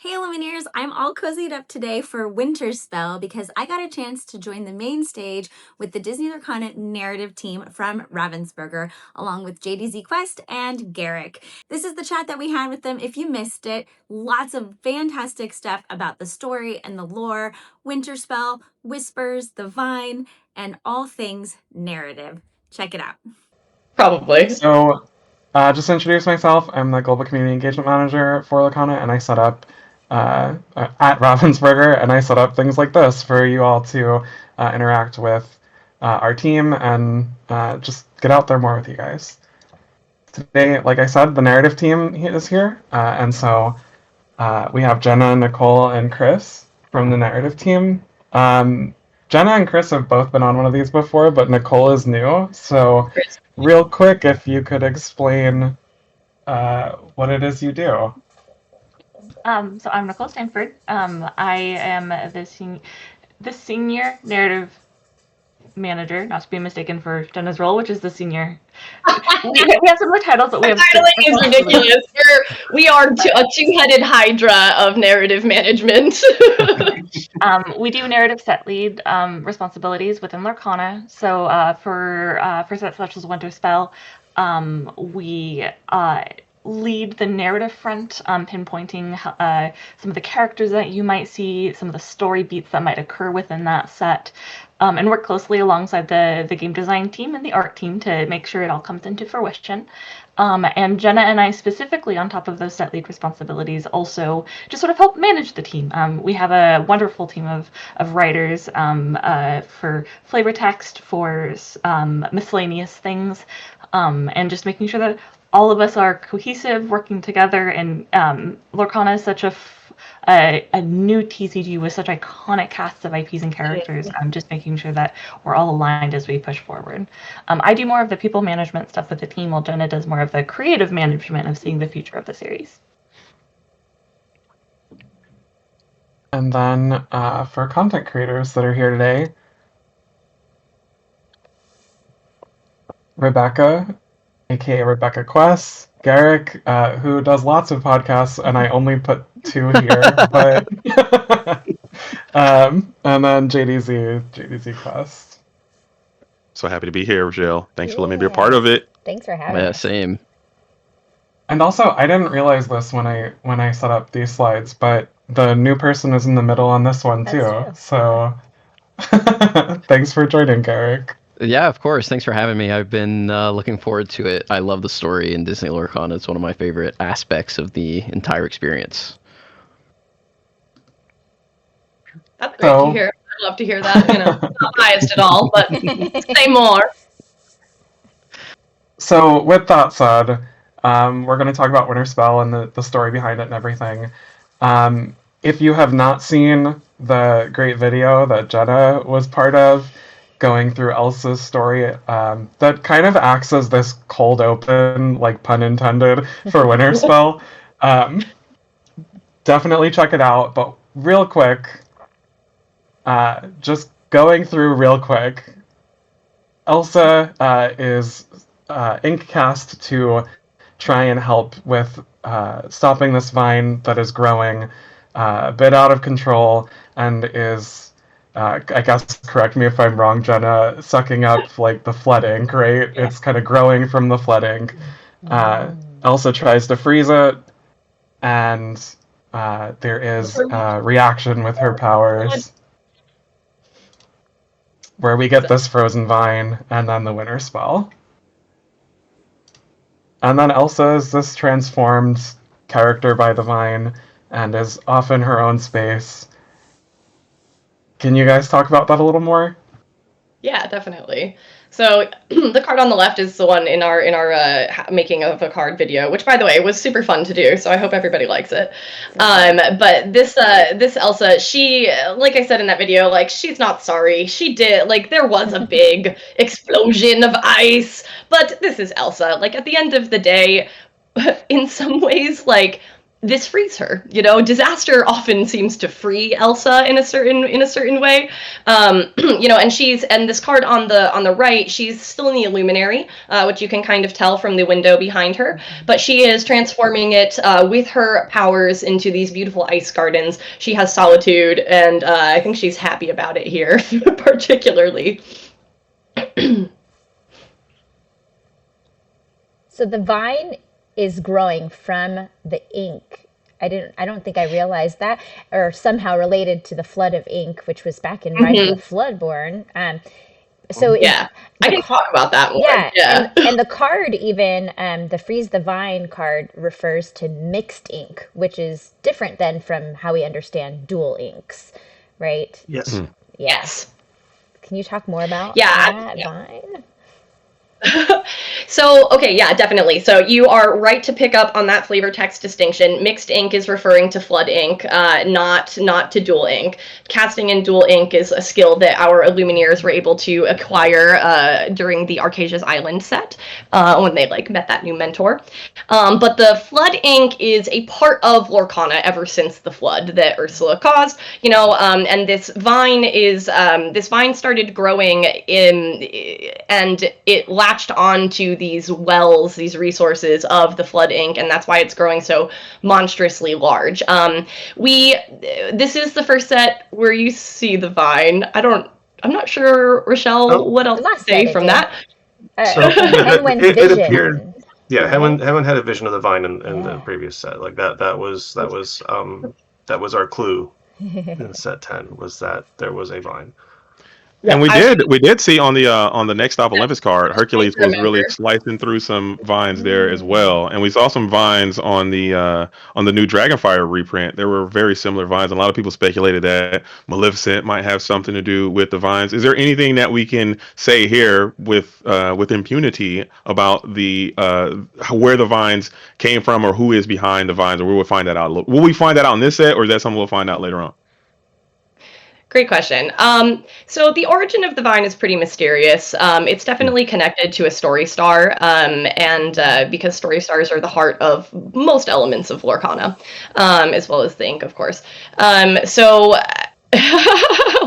Hey Lumineers, I'm all cozied up today for Winterspell because I got a chance to join the main stage with the Disney Lorcana Narrative Team from Ravensburger, along with JDZQuest and Garrick. This is the chat that we had with them. If you missed it, lots of fantastic stuff about the story and the lore, Winterspell, Whispers, the Vine, and all things narrative. Check it out. Probably. So, just to introduce myself, I'm the Global Community Engagement Manager for Lorcana, and I set up at Ravensburger, and I set up things like this for you all to interact with our team and just get out there more with you guys. Today, like I said, the narrative team is here, and so we have Jenna, Nicole, and Chris from the narrative team. Jenna and Chris have both been on one of these before, but Nicole is new, so real quick, if you could explain what it is you do. So I'm Nicole Stanford. I am the senior narrative manager, not to be mistaken for Jenna's role, which is the senior. we have similar titles, but we have titling is ridiculous. We are a two-headed hydra of narrative management. We do narrative set lead responsibilities within Lorcana. So for sets such as Winterspell, we lead the narrative front, pinpointing some of the characters that you might see, some of the story beats that might occur within that set, and work closely alongside the game design team and the art team to make sure it all comes into fruition. And Jenna and I specifically, on top of those set lead responsibilities, also just sort of help manage the team. We have a wonderful team of writers for flavor text, for miscellaneous things, and just making sure that all of us are cohesive, working together. And Lorcana is such a new TCG with such iconic casts of IPs and characters. Just making sure that we're all aligned as we push forward. I do more of the people management stuff with the team, while Jenna does more of the creative management of seeing the future of the series. And then for content creators that are here today, Rebekah, aka Rebekah Quest, Garrick, who does lots of podcasts, and I only put 2 here, but and then JDZQuest. So happy to be here, Richelle. Thanks for letting me be a part of it. Thanks for having us. Same. And also, I didn't realize this when I set up these slides, but the new person is in the middle on this one too. So thanks for joining, Garrick. Yeah, of course. Thanks for having me. I've been looking forward to it. I love the story in Disney Lorcana. It's one of my favorite aspects of the entire experience. That's great to hear. I'd love to hear that. Not biased at all, but say more. So with that said, we're going to talk about Winterspell and the story behind it and everything. If you have not seen the great video that Jenna was part of, going through Elsa's story, that kind of acts as this cold open, like pun intended, for Winterspell. Definitely check it out, but real quick, just going through real quick, Elsa is ink cast to try and help with stopping this vine that is growing a bit out of control and is, I guess, correct me if I'm wrong, Jenna, sucking up like the flood ink, right? Yeah. It's kind of growing from the flood ink. Elsa tries to freeze it, and there is a reaction with her powers where we get this frozen vine and then the Winterspell. And then Elsa is this transformed character by the vine and is off in her own space. Can you guys talk about that a little more? Yeah, definitely. So the card on the left is the one in our making of a card video, which, by the way, was super fun to do. So I hope everybody likes it. But this Elsa, she, like I said in that video, like, she's not sorry. She did, like, there was a big explosion of ice, but this is Elsa. Like, at the end of the day, in some ways, like, this frees her. Disaster often seems to free Elsa in a certain way. And this card on the right, she's still in the Illuminary, which you can kind of tell from the window behind her. But she is transforming it with her powers into these beautiful ice gardens. She has solitude, and I think she's happy about it here, particularly. So the vine is growing from the ink. I don't think I realized that, or somehow related to the flood of ink, which was back in Rise of the Floodborn. Yeah, I can talk about that more. Yeah. And the card even, the Freeze the Vine card refers to mixed ink, which is different than from how we understand dual inks, right? Yes. Yes. Can you talk more about that vine? So, okay, yeah, definitely. So you are right to pick up on that flavor text distinction. Mixed ink is referring to flood ink, not to dual ink. Casting in dual ink is a skill that our Illumineers were able to acquire during the Arcasia's Island set, when they met that new mentor. But the flood ink is a part of Lorcana ever since the flood that Ursula caused. And this vine started growing and it latched onto these wells, these resources of the flood ink, and that's why it's growing so monstrously large. This is the first set where you see the vine. I'm not sure, Richelle, what else to say from that. It appeared. Yeah, Hedwyn had a vision of the vine in the previous set. That was our clue in set 10, was that there was a vine. And we did see on the Next Stop Olympus card, Hercules was really slicing through some vines there as well, and we saw some vines on the new Dragonfire reprint. There were very similar vines. A lot of people speculated that Maleficent might have something to do with the vines. Is there anything that we can say here with impunity about the where the vines came from, or who is behind the vines, or we will find that out? Will we find that out in this set, or is that something we'll find out later on? Great question. So the origin of the vine is pretty mysterious. It's definitely connected to a story star, and because story stars are the heart of most elements of Lorcana, as well as the ink, of course. So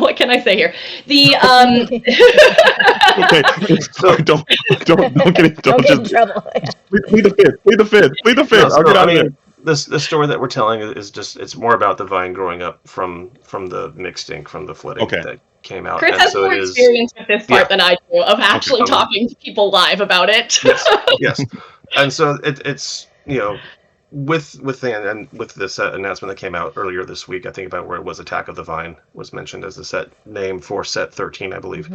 what can I say here? Okay, so don't get in trouble. Plead the fifth. I'll get out of here. The story that we're telling is just, it's more about the vine growing up from the mixed ink, from the flood ink that came out. Chris has more experience with this part than I do, of actually talking to people live about it. Yes. And so it's with this announcement that came out earlier this week, I think about where it was, Attack of the Vine was mentioned as the set name for set 13, I believe.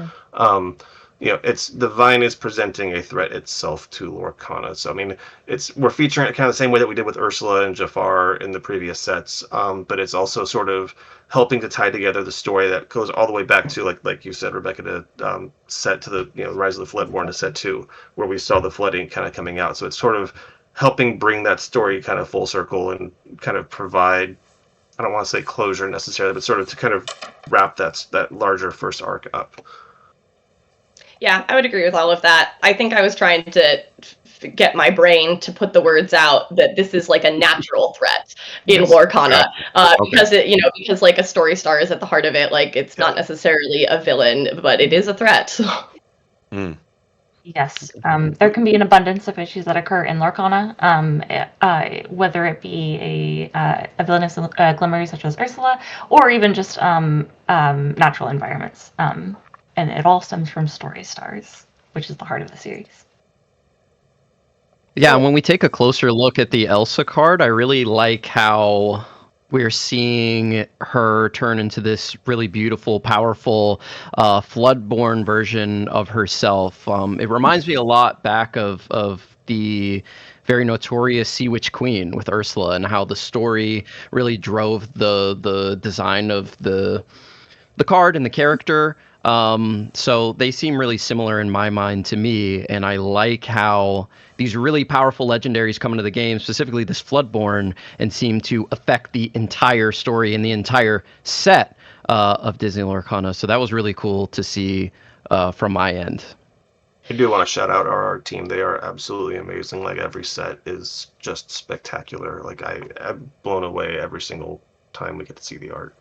It's the vine is presenting a threat itself to Lorcana. So I mean, we're featuring it kind of the same way that we did with Ursula and Jafar in the previous sets, but it's also sort of helping to tie together the story that goes all the way back to like you said, Rebekah, to set to the Rise of the Floodborn to set 2, where we saw the flooding kind of coming out. So it's sort of helping bring that story kind of full circle and kind of provide, I don't want to say closure necessarily, but sort of to kind of wrap that larger first arc up. Yeah, I would agree with all of that. I think I was trying to get my brain to put the words out that this is like a natural threat in Lorcana, because because a story star is at the heart of it. It's not necessarily a villain, but it is a threat. Yes, there can be an abundance of issues that occur in Lorcana, whether it be a villainous glimmer such as Ursula, or even just natural environments. And it all stems from story stars, which is the heart of the series. Yeah, and when we take a closer look at the Elsa card, I really like how we're seeing her turn into this really beautiful, powerful, floodborn version of herself. It reminds me a lot back of the very notorious Sea Witch Queen with Ursula, and how the story really drove the design of the card and the character. So they seem really similar in my mind to me, and I like how these really powerful legendaries come into the game, specifically this Floodborn, and seem to affect the entire story and the entire set of Disney Lorcana. So that was really cool to see from my end. I do want to shout out our art team. They are absolutely amazing. Like, every set is just spectacular. Like, I'm blown away every single time we get to see the art.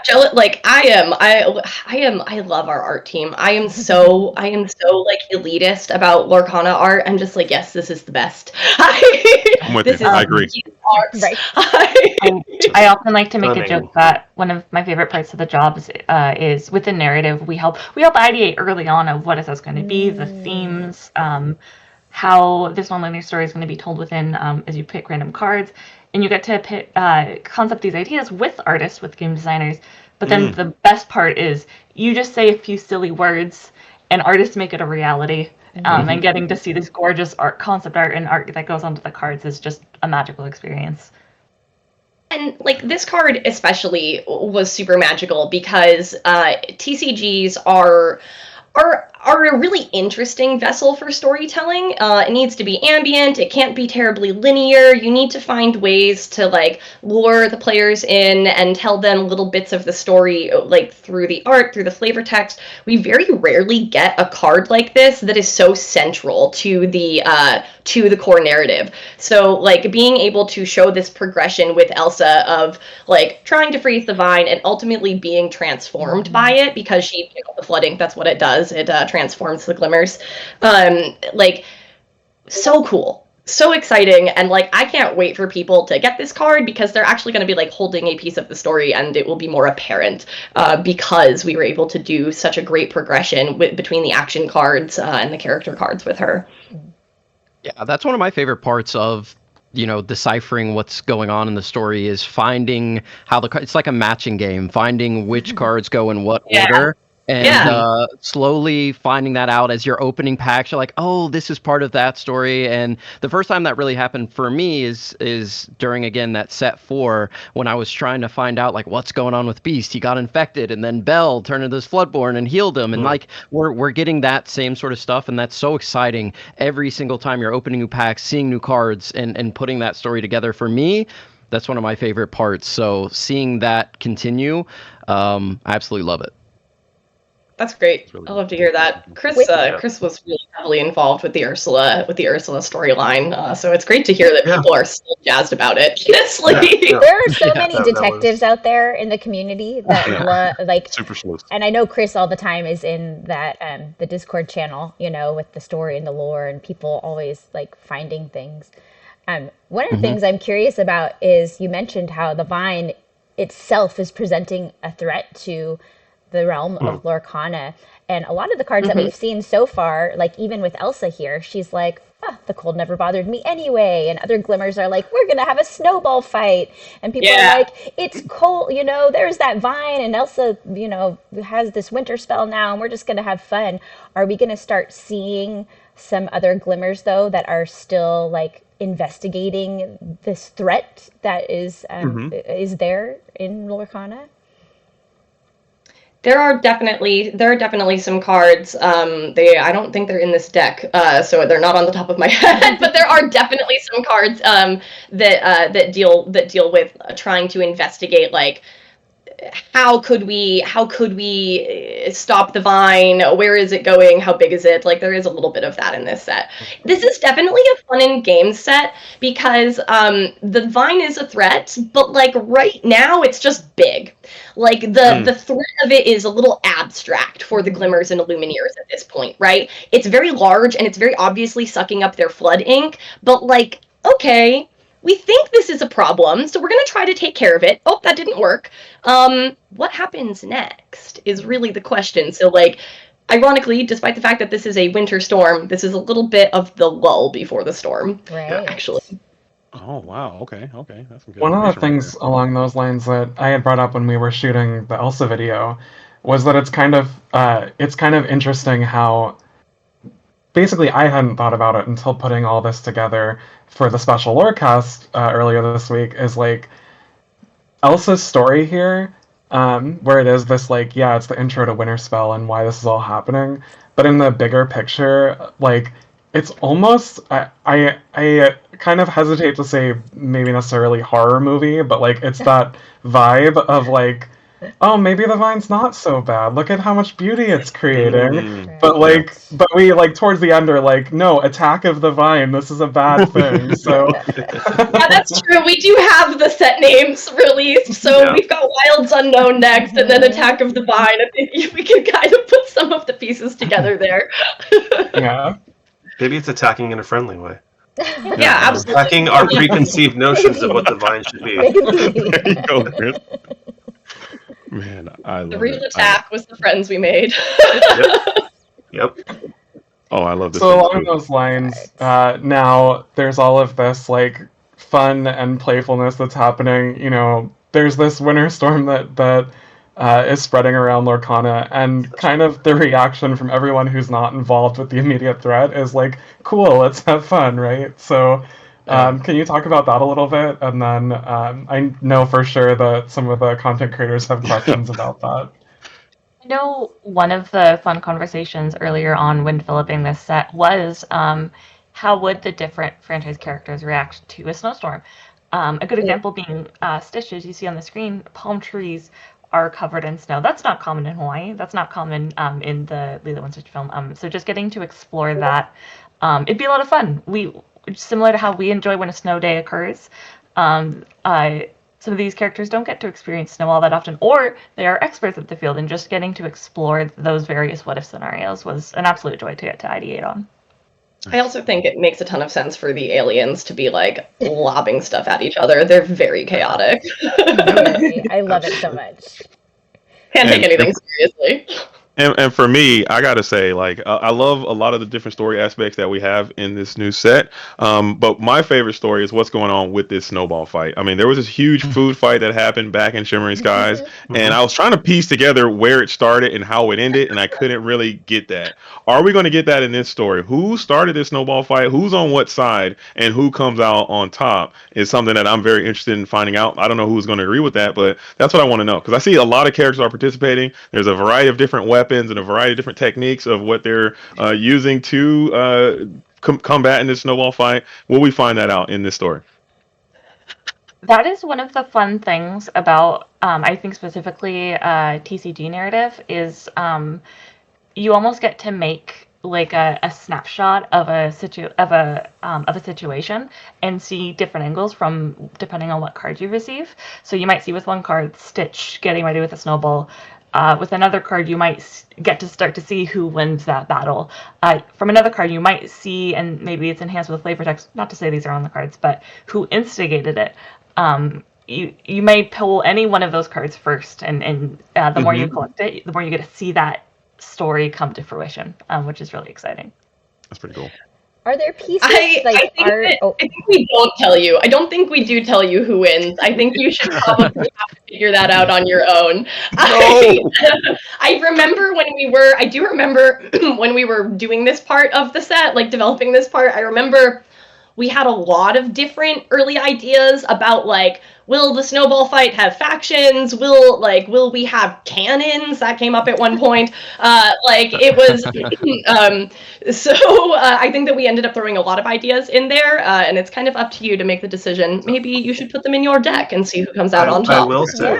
Jealous. Like I love our art team. I am so like elitist about Lorcana art. I'm just like, yes, this is the best. I'm with This you. is I agree. art. Right. I often like to make a Stunning. joke that one of my favorite parts of the job is with the narrative. We help ideate early on of what is this going to be, the themes, how this non-linear story is going to be told within, as you pick random cards, and you get to pick, concept these ideas with artists, with game designers. But then the best part is you just say a few silly words, and artists make it a reality. And getting to see this gorgeous concept art and art that goes onto the cards is just a magical experience. And like this card especially was super magical because TCGs are a really interesting vessel for storytelling. It needs to be ambient. It can't be terribly linear. You need to find ways to like lure the players in and tell them little bits of the story, like through the art, through the flavor text. We very rarely get a card like this that is so central to the core narrative. So like being able to show this progression with Elsa of like trying to freeze the vine and ultimately being transformed by it because she, the flooding, that's what it does. It transforms the glimmers. Like, so cool. So exciting. And like, I can't wait for people to get this card because they're actually going to be like holding a piece of the story and it will be more apparent because we were able to do such a great progression between the action cards and the character cards with her. Yeah, that's one of my favorite parts of, deciphering what's going on in the story is finding how it's like a matching game, finding which cards go in what order. And slowly finding that out as you're opening packs, you're like, oh, this is part of that story. And the first time that really happened for me is during, again, that set 4 when I was trying to find out like what's going on with Beast. He got infected, and then Belle turned into this Floodborn and healed him. And like we're getting that same sort of stuff, and that's so exciting every single time you're opening new packs, seeing new cards, and putting that story together. For me, that's one of my favorite parts. So seeing that continue, I absolutely love it. That's great. I love to hear that. Chris was really heavily involved with the Ursula storyline, so it's great to hear that people are still jazzed about it. Honestly, there are so many detectives out there in the community that like super sleuth. And I know Chris all the time is in that the Discord channel, with the story and the lore, and people always like finding things. One of the things I'm curious about is you mentioned how the vine itself is presenting a threat to the realm of Lorcana, and a lot of the cards that we've seen so far, like even with Elsa here, she's like, the cold never bothered me anyway, and other glimmers are like, we're gonna have a snowball fight, and people are like, it's cold, there's that vine, and Elsa has this Winterspell now, and we're just gonna have fun. Are we gonna start seeing some other glimmers though that are still like investigating this threat that is there in Lorcana? There are definitely some cards. I don't think they're in this deck, so they're not on the top of my head. But there are definitely some cards that deal with trying to investigate, like, how could we stop the vine? Where is it going? How big is it? Like, there is a little bit of that in this set. This is definitely a fun and game set because the vine is a threat, but like right now it's just big. Like the threat of it is a little abstract for the Glimmers and Illumineers at this point, right? It's very large and it's very obviously sucking up their flood ink, but like, okay, we think this is a problem, so we're going to try to take care of it. Oh, that didn't work. What happens next is really the question. So, like, ironically, despite the fact that this is a winter storm, this is a little bit of the lull before the storm, actually. Oh, wow. Okay. That's some good One of the information things right along those lines that I had brought up when we were shooting the Elsa video was that it's kind of interesting how basically I hadn't thought about it until putting all this together for the special lorecast earlier this week, is like Elsa's story here, where it is this like, yeah, it's the intro to Winterspell and why this is all happening, but in the bigger picture, like, it's almost, I kind of hesitate to say maybe necessarily horror movie, but like it's that vibe of like oh, maybe the vine's not so bad. Look at how much beauty it's creating. Right. But but we towards the end are like, no, attack of the vine. This is a bad thing. So Yeah, that's true. We do have the set names released, so Yeah. we've got Wilds Unknown next, and then Attack of the Vine. I think we can kind of put some of the pieces together there. yeah. Maybe it's attacking in a friendly way. Yeah, absolutely. Attacking our preconceived notions of what the vine should be. There you go, Chris. Man, I love The real it. attack was the friends we made. Yep. Oh, I love this. So thing, along too. those lines, now there's all of this fun and playfulness that's happening. There's this winter storm that is spreading around Lorcana, and kind of the reaction from everyone who's not involved with the immediate threat is like, cool, let's have fun, right? So can you talk about that a little bit? And then I know for sure that some of the content creators have questions about that. I know one of the fun conversations earlier on when developing this set was how would the different franchise characters react to a snowstorm? A good example being Stitch, as you see on the screen, palm trees are covered in snow. That's not common in Hawaii. That's not common in the Lilo and Stitch film. So just getting to explore that, it'd be a lot of fun. Similar to how we enjoy when a snow day occurs. Some of these characters don't get to experience snow all that often, or they are experts at the field, and just getting to explore those various what-if scenarios was an absolute joy to ideate on. I also think it makes a ton of sense for the aliens to be lobbing stuff at each other. They're very chaotic. I love it so much. Can't take anything seriously. And for me, I gotta say, I love a lot of the different story aspects that we have in this new set. But my favorite story is what's going on with this snowball fight. I mean, there was this huge food fight that happened back in Shimmering Skies, and I was trying to piece together where it started and how it ended, and I couldn't really get that. Are we going to get that in this story? Who started this snowball fight? Who's on what side? And who comes out on top is something that I'm very interested in finding out. I don't know who's going to agree with that, but that's what I want to know, because I see a lot of characters are participating. There's a variety of different weapons and a variety of different techniques of what they're using to combat in this snowball fight. Will we find that out in this story? That is one of the fun things about, I think specifically TCG narrative, is you almost get to make a snapshot of a situation and see different angles from depending on what card you receive. So you might see with one card Stitch getting ready with a snowball. With another card, you might get to start to see who wins that battle. From another card, you might see, and maybe it's enhanced with flavor text, not to say these are on the cards, but who instigated it. You may pull any one of those cards first, and the more you collect it, the more you get to see that story come to fruition, which is really exciting. That's pretty cool. Are there pieces I think we don't tell you. I don't think we do tell you who wins. I think you should probably have to figure that out on your own. No. I remember I do remember when we were doing this part of the set, developing this part, I remember we had a lot of different early ideas about will the snowball fight have factions? Will we have cannons? That came up at one point. It was I think that we ended up throwing a lot of ideas in there, and it's kind of up to you to make the decision. Maybe you should put them in your deck and see who comes out on top. I will say.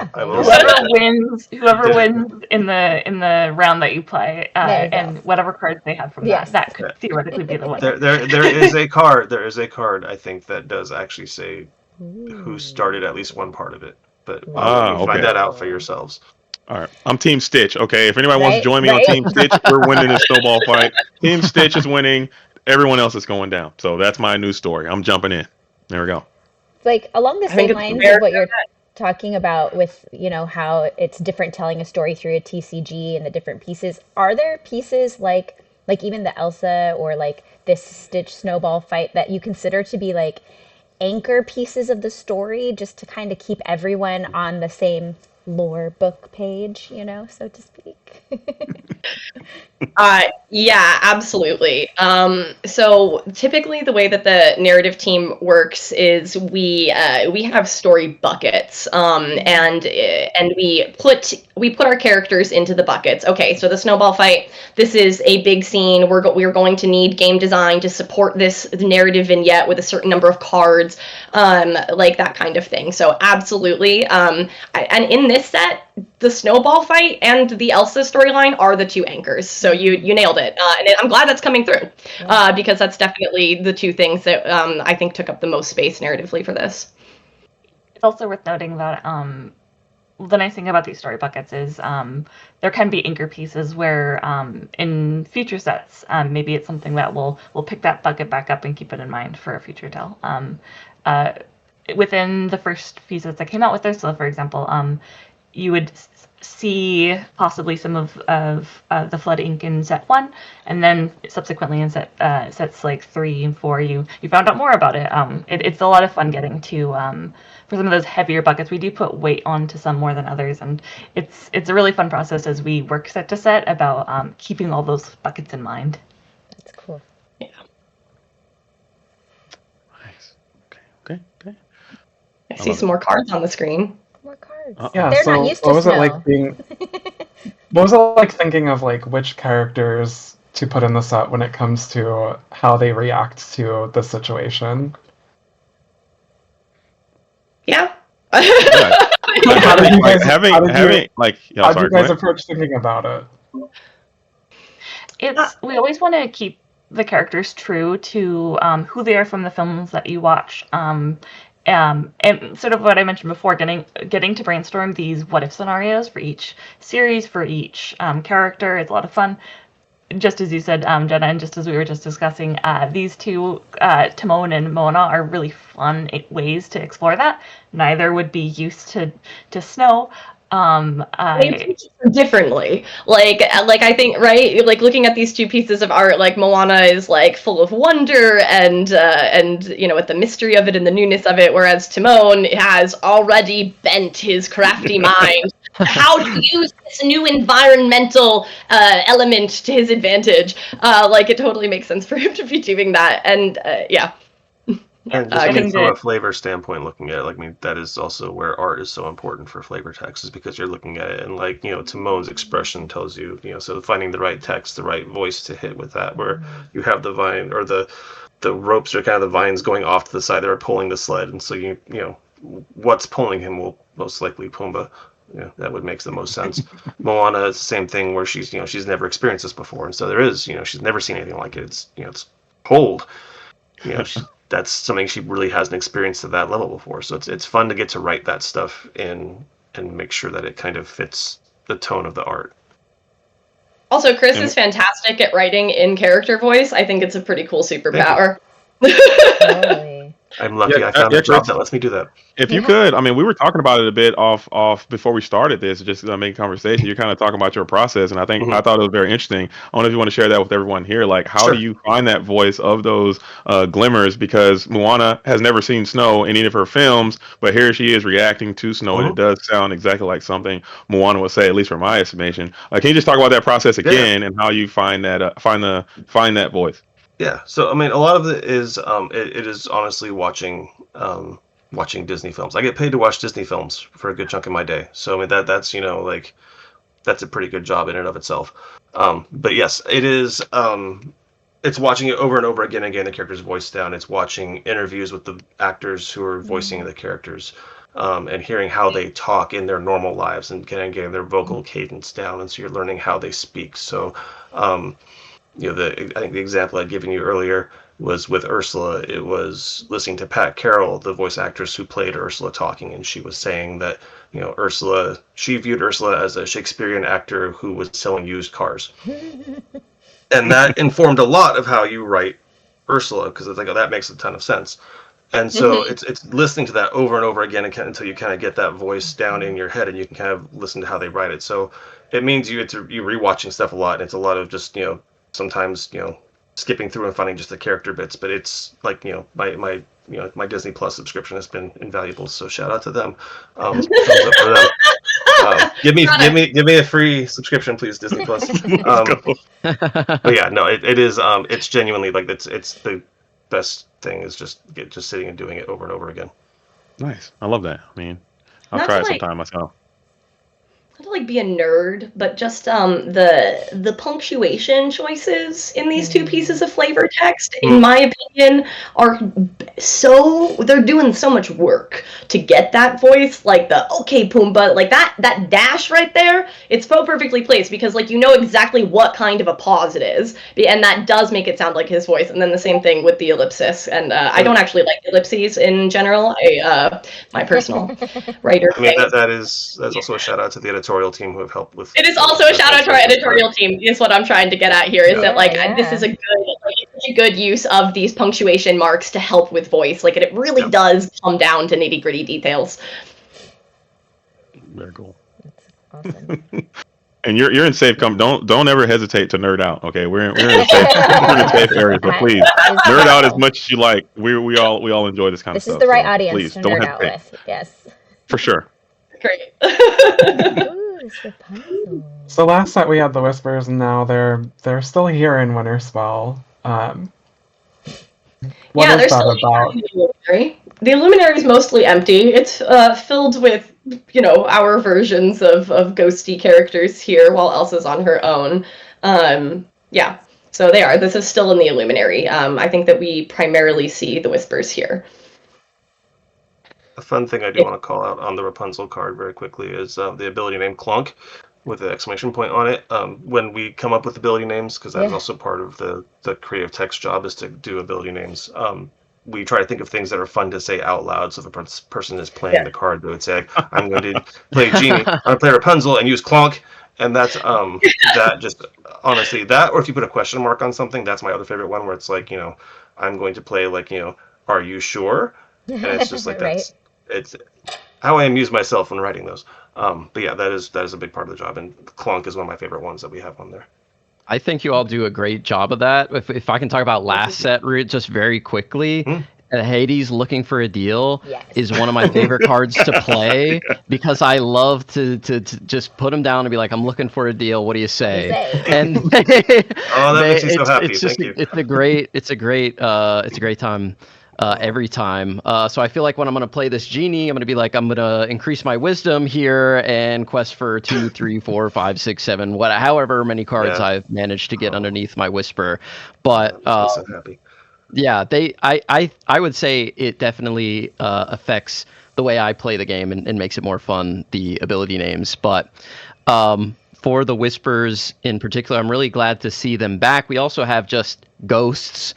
Whoever wins in the round that you play, and whatever cards they have from that could theoretically be the winner. There is a card. There is a card, I think, that does actually say who started at least one part of it. But find that out for yourselves. All right, I'm Team Stitch. Okay, if anybody wants to join me on Team Stitch, we're winning this snowball fight. Team Stitch is winning. Everyone else is going down. So that's my new story. I'm jumping in. There we go. It's along the same lines of what you're talking about with, how it's different telling a story through a TCG and the different pieces. Are there pieces like even the Elsa or this Stitch snowball fight that you consider to be anchor pieces of the story, just to kind of keep everyone on the same lore book page, so to speak? Yeah, absolutely. So typically the way that the narrative team works is we have story buckets, and we put our characters into the buckets. Okay, so the snowball fight, this is a big scene. We're going to need game design to support this narrative vignette with a certain number of cards, that kind of thing. So absolutely. And in this set, the snowball fight and the Elsa storyline are the two anchors. So you nailed it, and I'm glad that's coming through, because that's definitely the two things that I think took up the most space narratively for this. It's also worth noting that the nice thing about these story buckets is there can be anchor pieces where in future sets, maybe it's something that we'll pick that bucket back up and keep it in mind for a future tell. Within the first few sets that came out with Ursula, for example, you would see possibly some of the Flood ink in set 1, and then subsequently in sets like 3 and 4, you found out more about it. It's a lot of fun getting to for some of those heavier buckets. We do put weight onto some more than others, and it's a really fun process as we work set to set about keeping all those buckets in mind. That's cool. Yeah. Nice. Okay. I see some more cards on the screen. More cards. Yeah, They're so not used to what was it snow. like being? What was it like thinking of like which characters to put in the set when it comes to how they react to the situation? Yeah. How did you guys, How how did you guys go approach thinking about it? We always want to keep the characters true to who they are from the films that you watch. And sort of what I mentioned before, getting to brainstorm these what if scenarios for each series, for each character. It's a lot of fun. Just as you said, Jenna, and just as we were just discussing, these two, Timon and Moana, are really fun ways to explore that. Neither would be used to snow. They approach it differently. Like I think, right? Like looking at these two pieces of art, like Moana is like full of wonder and with the mystery of it and the newness of it, whereas Timon has already bent his crafty mind how to use this new environmental element to his advantage. Like it totally makes sense for him to be doing that, and yeah. And just from a flavor standpoint, looking at it, that is also where art is so important for flavor text, is because you're looking at it and Timon's expression tells you, so finding the right text, the right voice to hit with that, where you have the vine or the ropes are kind of the vines going off to the side that are pulling the sled, and so what's pulling him will most likely Pumbaa. Yeah, that would make the most sense. Moana is the same thing, where she's never experienced this before, and so there is she's never seen anything like it. It's cold. That's something she really hasn't experienced at that level before. So it's fun to get to write that stuff in and make sure that it kind of fits the tone of the art. Also, Chris is fantastic at writing in character voice. I think it's a pretty cool superpower. Totally. I'm lucky I found a job that lets me do that. If you could, we were talking about it a bit off before we started this, just making conversation. You're kind of talking about your process, and I thought it was very interesting. I wonder if you want to share that with everyone here. Like, how do you find that voice of those glimmers? Because Moana has never seen snow in any of her films, but here she is reacting to snow, and it does sound exactly like something Moana would say, at least from my estimation. Can you just talk about that process again and how you find that find that voice? Yeah, so a lot of it is it is honestly watching Disney films. I get paid to watch Disney films for a good chunk of my day, so that's that's a pretty good job in and of itself. But yes, it is. It's watching it over and over again, the character's voice down. It's watching interviews with the actors who are voicing the characters, and hearing how they talk in their normal lives and getting their vocal cadence down, and so you're learning how they speak. So. I think the example I'd given you earlier was with Ursula. It was listening to Pat Carroll, the voice actress who played Ursula, talking, and she was saying that she viewed Ursula as a Shakespearean actor who was selling used cars, and that informed a lot of how you write Ursula, because it's like, that makes a ton of sense. And so it's listening to that over and over again until you kind of get that voice down in your head, and you can kind of listen to how they write it. So it means you're rewatching stuff a lot, and it's a lot of just sometimes skipping through and finding just the character bits, but it's like my Disney Plus subscription has been invaluable, so shout out to them. Thumbs up for them. Give me a free subscription, please, Disney Plus. But yeah, no, it is it's genuinely like it's the best thing is just sitting and doing it over and over again. Nice, I love that. I'll try it sometime myself. to like be a nerd, but just the punctuation choices in these two pieces of flavor text, in my opinion, are they're doing so much work to get that voice, like the okay Pumbaa, like that dash right there, it's so perfectly placed because like you know exactly what kind of a pause it is, and that does make it sound like his voice. And then the same thing with the ellipsis, and I don't actually like ellipses in general. My personal writer I mean, thing. that's also a shout out to the editorial team who have helped with. It is also a shout out to our editorial team. Is what I'm trying to get at here. Is that like this is a good use of these punctuation marks to help with voice. Like it really does come down to nitty gritty details. Very cool. That's awesome. And you're in safe don't ever hesitate to nerd out. Okay, we're in a safe area, so please nerd out as much as you like. We all enjoy this kind of stuff. This is the right so audience please, to don't nerd out hesitate. with. Yes. For sure. Great. Ooh, it's Rapunzel. So last set we had the Whispers, and now they're still here in Winterspell. What is they're that still about? in the Illuminary. The Illuminary is mostly empty. It's filled with, our versions of ghosty characters here, while Elsa's on her own. So they are. This is still in the Illuminary. I think that we primarily see the Whispers here. A fun thing I do want to call out on the Rapunzel card very quickly is the ability name Clunk with an exclamation point on it. When we come up with ability names, because that is also part of the creative text job, is to do ability names. We try to think of things that are fun to say out loud. So if a person is playing the card, they would say, I'm going to play Genie, I'm going to play Rapunzel and use Clunk. And that's that just honestly that, or if you put a question mark on something, that's my other favorite one, where it's like, I'm going to play like, are you sure? And it's just like it's how I amuse myself when writing those. But yeah, that is a big part of the job, and Clunk is one of my favorite ones that we have on there. I think you all do a great job of that. If I can talk about last set just very quickly, Hades Looking for a Deal is one of my favorite cards to play because I love to just put them down and be like, I'm looking for a deal. What do you say? And that makes me so happy. Thank you. It's a great time. Every time. So I feel like when I'm going to play this genie, I'm going to be like, I'm going to increase my wisdom here and quest for 2, 3, 4, 5, 6, 7, however many cards I've managed to get underneath my whisper. But so happy. Yeah, I would say it definitely affects the way I play the game and makes it more fun, the ability names. But for the Whispers in particular, I'm really glad to see them back. We also have just ghosts,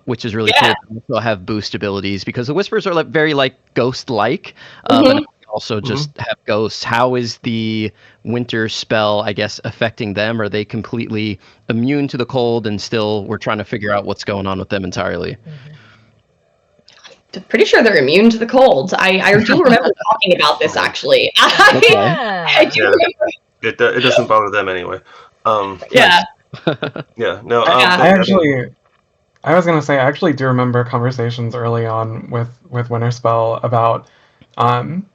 which is really cool. We also have boost abilities because the Whispers are very ghost-like, but we also just have ghosts. How is the Winterspell, I guess, affecting them? Are they completely immune to the cold, and still we're trying to figure out what's going on with them entirely? Pretty sure they're immune to the cold. I do remember talking about this actually. I do remember. It doesn't bother them anyway. No. I was gonna say I actually do remember conversations early on with Winterspell about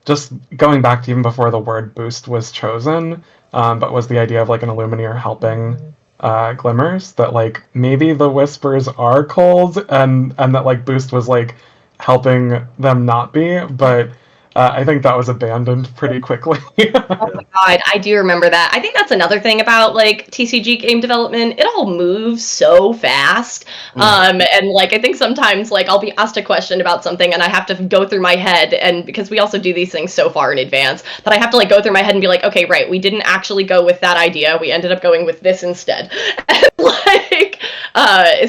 just going back to even before the word boost was chosen, but was the idea of like an Illuminator helping Glimmers, that like maybe the Whispers are cold and that like boost was like helping them not be, but I think that was abandoned pretty quickly. Oh my god, I do remember that. I think that's another thing about like TCG game development. It all moves so fast. And like I think sometimes like I'll be asked a question about something and I have to go through my head, and because we also do these things so far in advance that I have to like go through my head and be like, okay, right, we didn't actually go with that idea. We ended up going with this instead. And like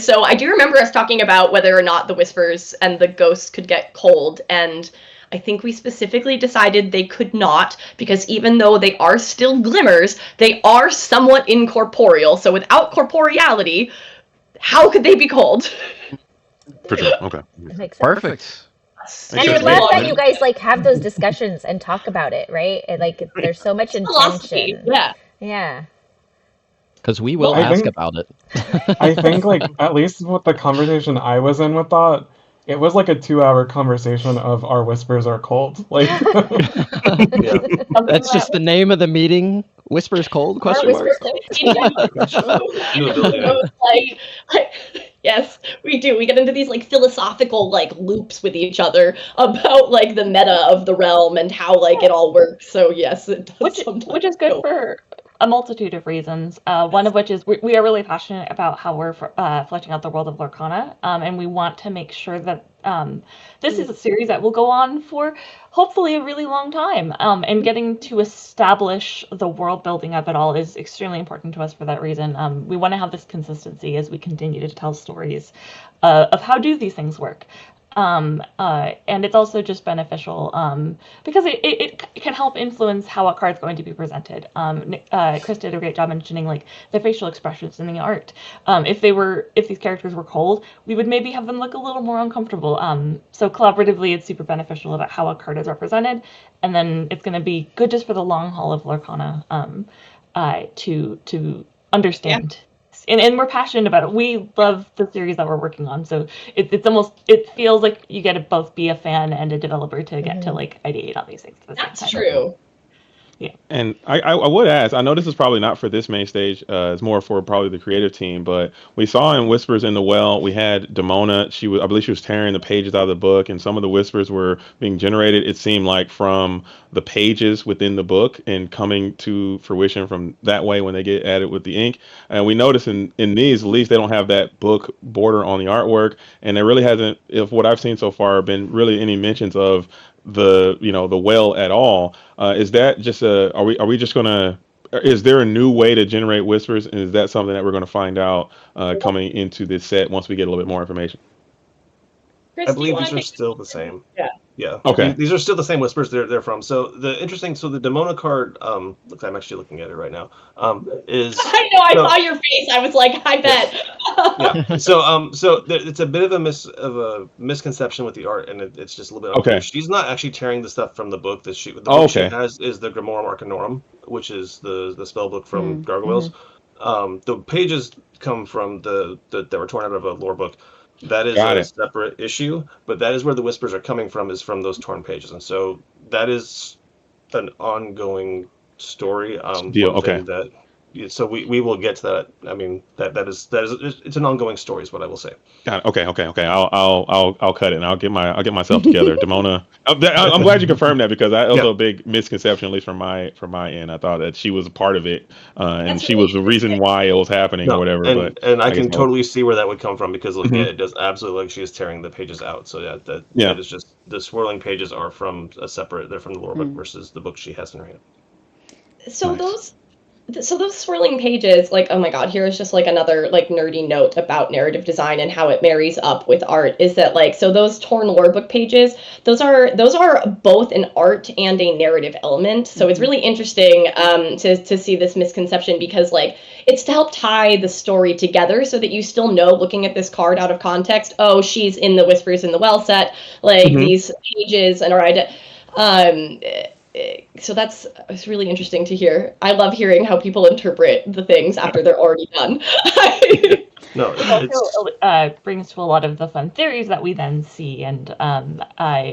so I do remember us talking about whether or not the Whispers and the ghosts could get cold, and I think we specifically decided they could not, because even though they are still Glimmers, they are somewhat incorporeal. So without corporeality, how could they be cold? For sure. Okay. Perfect. And I love that you guys like have those discussions and talk about it, right? And like there's so much intention. Yeah. Because we will ask about it. I think like at least with the conversation I was in with that, it was like a 2-hour conversation of our Whispers are cold. Like that's just the name of the meeting. Whispers cold? Question mark. Yes, we do. We get into these like philosophical like loops with each other about like the meta of the realm and how like it all works. So yes, it does sometimes. Which is good for a multitude of reasons. One of which is we are really passionate about how we're fleshing out the world of Lorcana, and we want to make sure that this is a series that will go on for hopefully a really long time. And getting to establish the world building of it all is extremely important to us for that reason. We want to have this consistency as we continue to tell stories of how do these things work. And it's also just beneficial because it can help influence how a card's going to be presented. Chris did a great job mentioning like the facial expressions in the art. If these characters were cold, we would maybe have them look a little more uncomfortable. So collaboratively, it's super beneficial about how a card is represented, and then it's going to be good just for the long haul of Lorcana to understand. Yeah. And we're passionate about it. We love the series that we're working on, so it feels like you get to both be a fan and a developer to get to like ideate on these things at the same time. That's true. Yeah. And I would ask, I know this is probably not for this main stage, it's more for probably the creative team, but we saw in Whispers in the Well, we had Demona, I believe she was tearing the pages out of the book, and some of the whispers were being generated, it seemed like, from the pages within the book and coming to fruition from that way when they get added with the ink. And we notice in these, at least they don't have that book border on the artwork, and there really hasn't, if what I've seen so far, been really any mentions of the well at all. Is that just are we just gonna, is there a new way to generate whispers, and is that something that we're going to find out coming into this set once we get a little bit more information? Chris, I believe these are still the same. Yeah. Okay. These are still the same whispers they're from. So the Demona card, look, I'm actually looking at it right now. Is I know, I saw your face. I was like, I bet. Yeah. So it's a bit of a misconception with the art, and it's just a little bit unclear. Okay. She's not actually tearing the stuff from the book. The book she has is the Grimorum Arcanorum, which is the spell book from Gargoyles. The pages come from that were torn out of a lore book. That is a separate issue, but that is where the whispers are coming from, is from those torn pages, and so that is an ongoing story. Deal. Okay. So we will get to that. I mean, that is it's an ongoing story, is what I will say. Got it. Okay. I'll cut it, and I'll get myself together. Demona, I'm glad you confirmed that, because that was a big misconception, at least from my end. I thought that she was a part of it, and she was the reason why it was happening or whatever. And I can totally see where that would come from, because looking at it does absolutely like she is tearing the pages out. So that is just, the swirling pages are from they're from the lore book versus the book she has in her hand. So those swirling pages, like, oh my god, here is just like another like nerdy note about narrative design and how it marries up with art, is that like, so those torn lore book pages, those are both an art and a narrative element. So it's really interesting to see this misconception, because like, it's to help tie the story together so that you still know, looking at this card out of context, oh, she's in the Whispers in the Well set, like these pages and so it's really interesting to hear. I love hearing how people interpret the things after they're already done. No, it also brings to a lot of the fun theories that we then see, and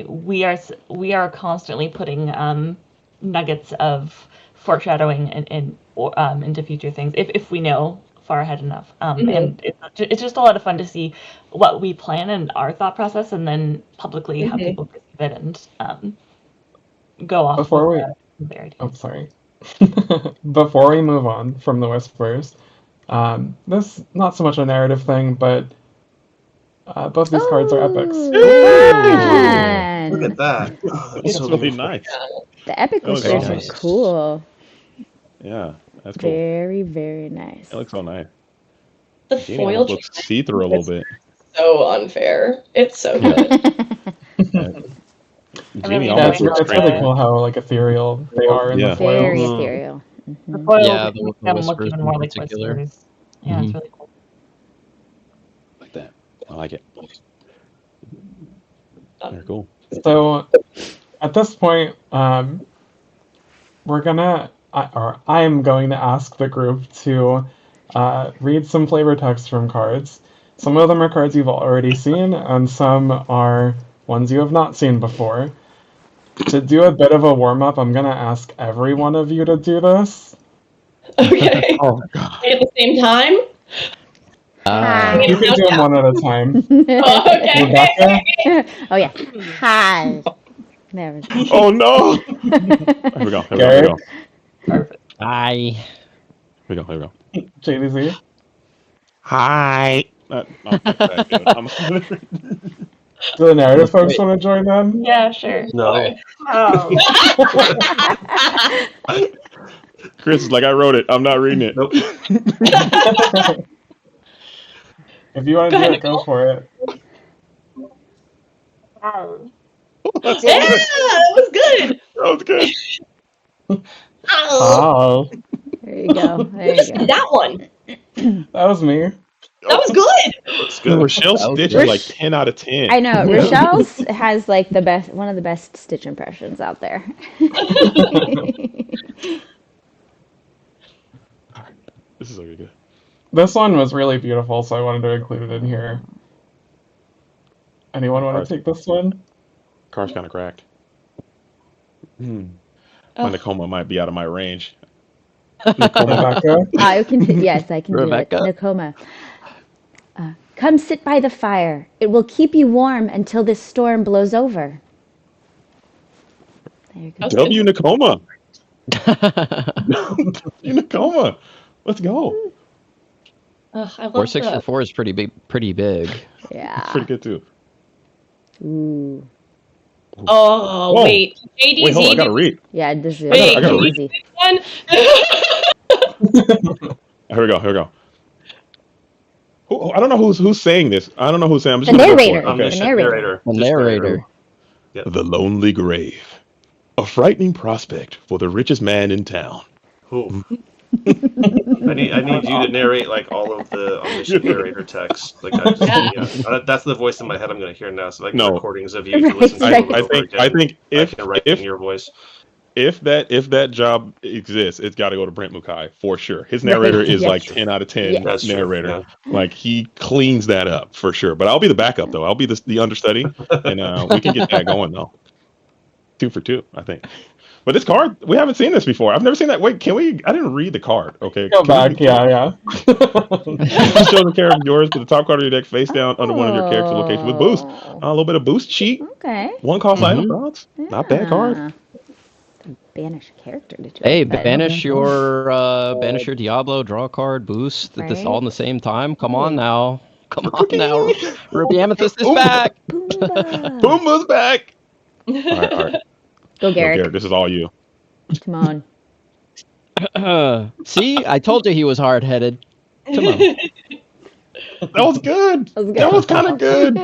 we are constantly putting nuggets of foreshadowing into future things if we know far ahead enough. And it's just a lot of fun to see what we plan and our thought process, and then publicly how people perceive it, and go off before we move on from the whispers, this not so much a narrative thing, but both these cards are epics. Look at that. That's so really nice. The epic whispers are cool. Yeah, that's cool. Very, very nice. It looks so nice. The foil looks see-through a little bit. So unfair. It's so good. It's really cool how like ethereal they are in the foils. Very ethereal. The foils make them look even more like whispers. Yeah, it's really cool. Like that. I like it. Very cool. So at this point, I'm going to ask the group to read some flavor text from cards. Some of them are cards you've already seen, and some are ones you have not seen before. To do a bit of a warm-up, I'm going to ask every one of you to do this. Okay. Oh, God. At the same time? Hi. You can do them one at a time. Oh, okay. Rebekah? Oh yeah. Hi. There we go. Oh no! Here we go. Here we go. Here we Garrick? go. Perfect. Hi. Here we go. Here we go. JDZ? Hi. I'm Do the narrative folks want to join them? Yeah, sure. No. Oh. Chris is like, I wrote it. I'm not reading it. Nope. If you want to do it, go for it. Oh. Yeah, that was good. That was good. Oh, Oh, There you go. There you go. that one. that was me. That was good. Looks The good. Richelle That was Stitch good. is like 10 out of 10. I know. Rochelle's has like one of the best Stitch impressions out there. This is really good. This one was really beautiful, so I wanted to include it in here. Anyone want to take this one? Car's kind of cracked. My Oh. Nicole might be out of my range. Rebekah? I can. Yes, I can Rebekah? do it. Nakoma. Come sit by the fire. It will keep you warm until this storm blows over. There you go. W Nicoma. W Nicoma. Let's go. I love 4 6 that. for 4 is pretty big. Pretty big. It's Yeah. pretty good too. Ooh. Oh, Whoa. wait. JDZ Wait, hold on. I gotta read. Yeah. This is Wait, I gotta can you easy. do one? Here we go. Here we go. I don't know who's saying this. I don't know who's saying. I'm just The gonna go for it. narrator. Okay. The narrator. The Just narrator. The Lonely Grave. A frightening prospect for the richest man in town. Ooh. I need you to narrate like all of the omniscient narrator text. Like that's the voice in my head I'm going to hear now. So like No. recordings of you to listen to Right. over and over again. I think I can write in your voice. if that job exists, it's got to go to Brent Mukai for sure. His narrator is Yes. like 10 out of 10 Yes. That's true, narrator. yeah. Like he cleans that up for sure. But I'll be the backup though. I'll be the understudy, and we can get that going though. 2 for 2, I think. But this card, we haven't seen this before. I've never seen that. Wait, can we? I didn't read the card. Okay, Go back, yeah. You show the character of yours to the top card of your deck face down under one of your character locations with boost. A little bit of boost cheat. Okay. One cost item thoughts. Not bad card. Yeah. Banish a character to join. Hey, but- banish your Diablo, draw a card, boost. This all in the same time. Come on now. Come on now. Ruby Amethyst is back. Boomba. Boomba's back. All right. Go, Yo, Garrick. Garrett, this is all you. Come on. See, I told you he was hard-headed. Come on. That was good. That was good. That was kind of good.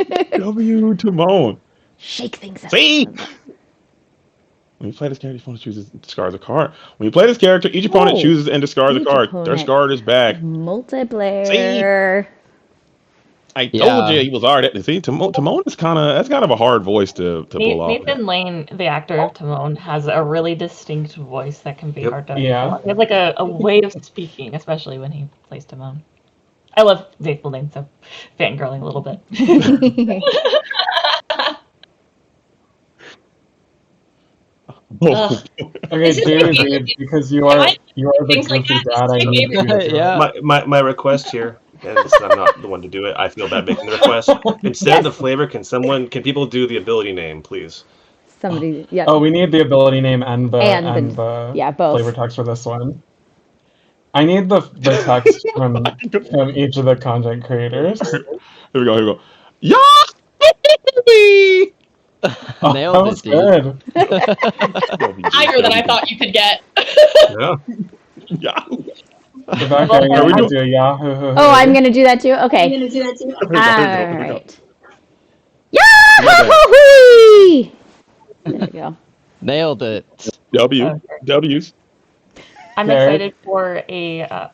W. Timon. Shake things up. See? When you play this character, each opponent chooses and discards a card. When you play this character, each opponent Whoa. chooses and discards a Each card. opponent. Their discard is back. Multiplayer. I Yeah. told you he was hard at. See, Timon is that's kind of a hard voice to pull off. Nathan Lane, the actor of Timon, has a really distinct voice that can be Yep. hard to Yeah. He has like a way of speaking, especially when he plays Timon. I love Nathan Lane, so fangirling a little bit. Okay, dude, because you are the Things like goofy that. dad. I need you to do it. Yeah. My request here, and I'm not the one to do it. I feel bad making the request. Instead of the flavor, can people do the ability name, please? Somebody, yeah. Oh, we need the ability name and the yeah, both. flavor text for this one. I need the text from each of the content creators. Here we go. Yeah. Oh, Nailed that it, was dude. good. Higher than I thought you could get. Yeah. Yeah. Rebekah, you Are we want to doing- do a Yahoo? Oh, I'm gonna do that too. Okay. Here we go. All Here we go. right. Yahoo! There we go. Nailed it. W's. I'm Garrick? excited for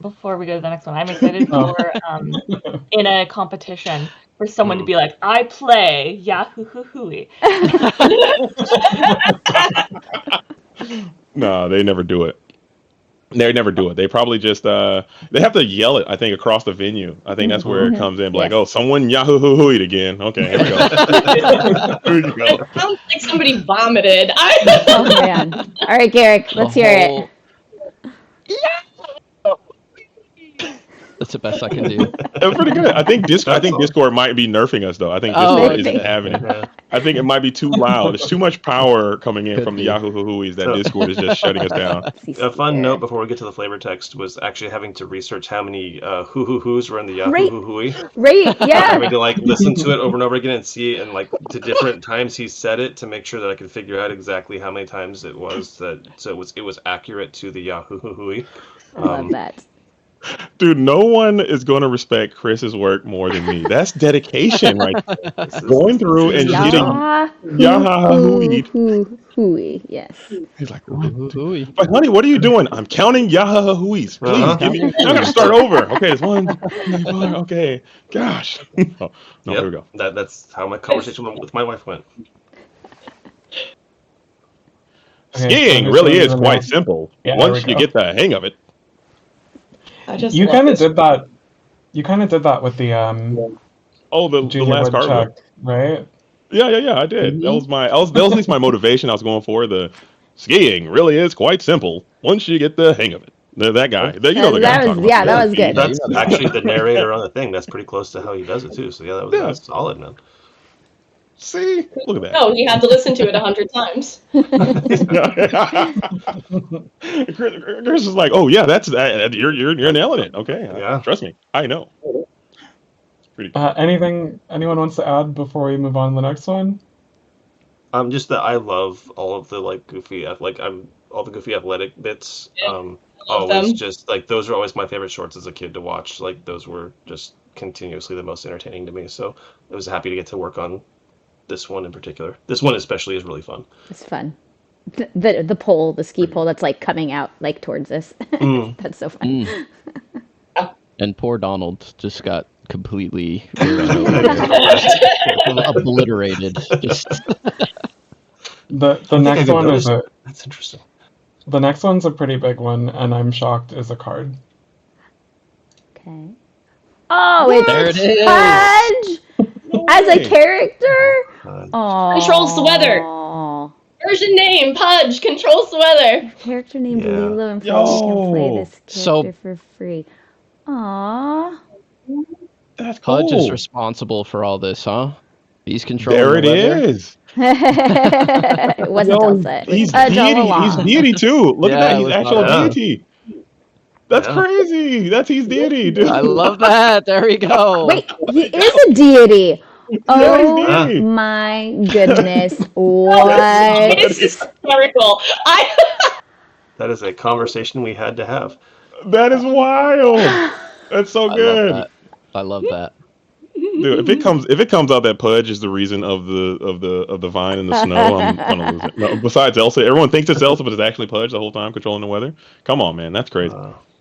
before we go to the next one, I'm excited Oh. for in a competition for someone to be like, I play Yahoo hoo hooey. No, they never do it. They never do it. They probably just they have to yell it, I think, across the venue. I think that's where it comes in. Like, Yes. oh, someone Yahoo hoo hooed again. Okay, here we go. Here you go. It sounds like somebody vomited. Oh man. All right, Garrick, let's hear it. That's the best I can do. That's pretty good. I think Discord might be nerfing us though. I think Discord isn't having it. Yeah. I think it might be too loud. There's too much power coming in Could from the be. Yahoo Hooies that So- Discord is just shutting us down. A fun note before we get to the flavor text was actually having to research how many hoo-hoo-hoos were in the Yahoo Right. Hoo-hooey. Right, yeah. Having to like listen to it over and over again and see it and like to different times he said it to make sure that I could figure out exactly how many times it was so it was accurate to the Yahoo Hoo-hooey. I love that. Dude, no one is going to respect Chris's work more than me. That's dedication, right? Going through and getting Hooey, yes. He's like, Hooey. but honey, what are you doing? I'm counting Yahoo-hooies. Please give me. I'm gonna start over. Okay, there's 1, 2, 3, 4. Okay, gosh. Oh, no, here we go. That's how my conversation with my wife went. Skiing really is quite simple once you get the hang of it. You kind of did that. You kind of did that with the the last card check, right? Yeah, I did. That was at least my motivation I was going for. The skiing really is quite simple once you get the hang of it. That guy. You know the guy. That was good. That's actually the narrator on the thing. That's pretty close to how he does it too. So that was solid, man. See, look at that. No, he had to listen to it 100 times. Chris is like, oh yeah, that's that. You're nailing it. Okay, yeah, trust me, I know. It's pretty. Anything anyone wants to add before we move on to the next one? Just that I love all of the goofy, all the goofy athletic bits. Always just those are always my favorite shorts as a kid to watch. Like those were just continuously the most entertaining to me. So I was happy to get to work on this one in particular. This one especially is really fun. It's fun. The pole, the ski pole that's coming out towards us. That's so fun. And poor Donald just got completely obliterated. Just the next one is that's interesting. The next one's a pretty big one, and I'm shocked is a card. Okay. Oh, it's there it is. Pudge as a character. Controls the weather. Version name Pudge controls the weather. Character named Lilo and Friends can play this character for free. Aww. That's cool. Pudge is responsible for all this, huh? He's controlling There it the weather. is. It wasn't Elsa. He's deity too. Look at that. He's actual deity. That's crazy. He's deity, dude. I love that. There we go. Wait, he is a deity. Oh my goodness. What? It's hysterical. That is a conversation we had to have. That is wild. That's so good. I love that. Dude, if it comes out that Pudge is the reason of the vine and the snow, I'm gonna lose it. No, besides Elsa, everyone thinks it's Elsa, but it's actually Pudge the whole time controlling the weather. Come on, man, that's crazy.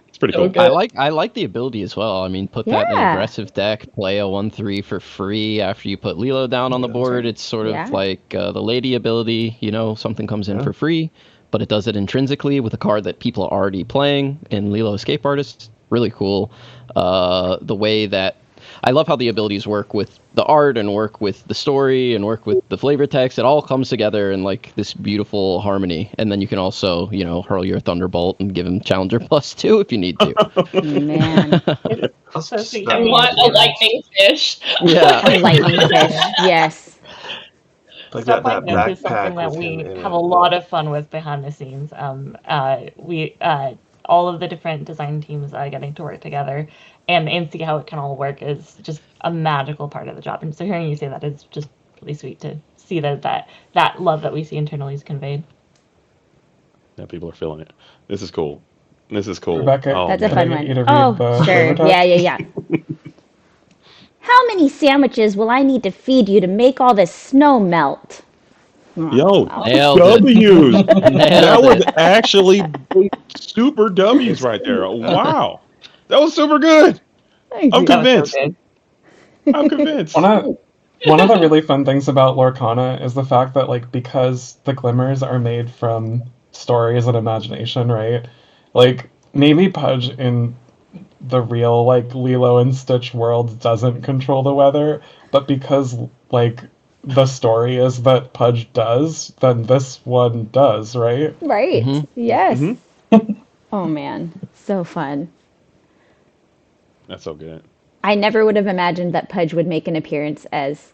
It's pretty cool. I like the ability as well. I mean, put that in an aggressive deck, play a 1/3 for free after you put Lilo down on the board. It's sort of like the lady ability. Something comes in for free, but it does it intrinsically with a card that people are already playing in Lilo Escape Artist. Really cool. The way that I love how the abilities work with the art and work with the story and work with the flavor text. It all comes together in this beautiful harmony. And then you can also, hurl your Thunderbolt and give him Challenger +2 if you need to. Man. I want a lightning fish. Yeah. A lightning fish, yes. Stuff like this is something that we have a lot of fun with behind the scenes. All of the different design teams getting to work together and see how it can all work is just a magical part of the job. And so hearing you say that is just really sweet to see that love that we see internally is conveyed. Yeah, people are feeling it. This is cool. Rebekah, that's a fun one. Oh, sure. Yeah. How many sandwiches will I need to feed you to make all this snow melt? Yo, Nailed W's. That was actually super W's right there. Wow. That was super good. I'm convinced. I'm convinced. One of the really fun things about Lorcana is the fact that, because the glimmers are made from stories and imagination, right? Maybe Pudge in the real, Lilo and Stitch world doesn't control the weather, but because, the story is that Pudge does, then this one does, right? Right. Mm-hmm. Yes. Mm-hmm. Oh, man. So fun. That's so good. I never would have imagined that Pudge would make an appearance as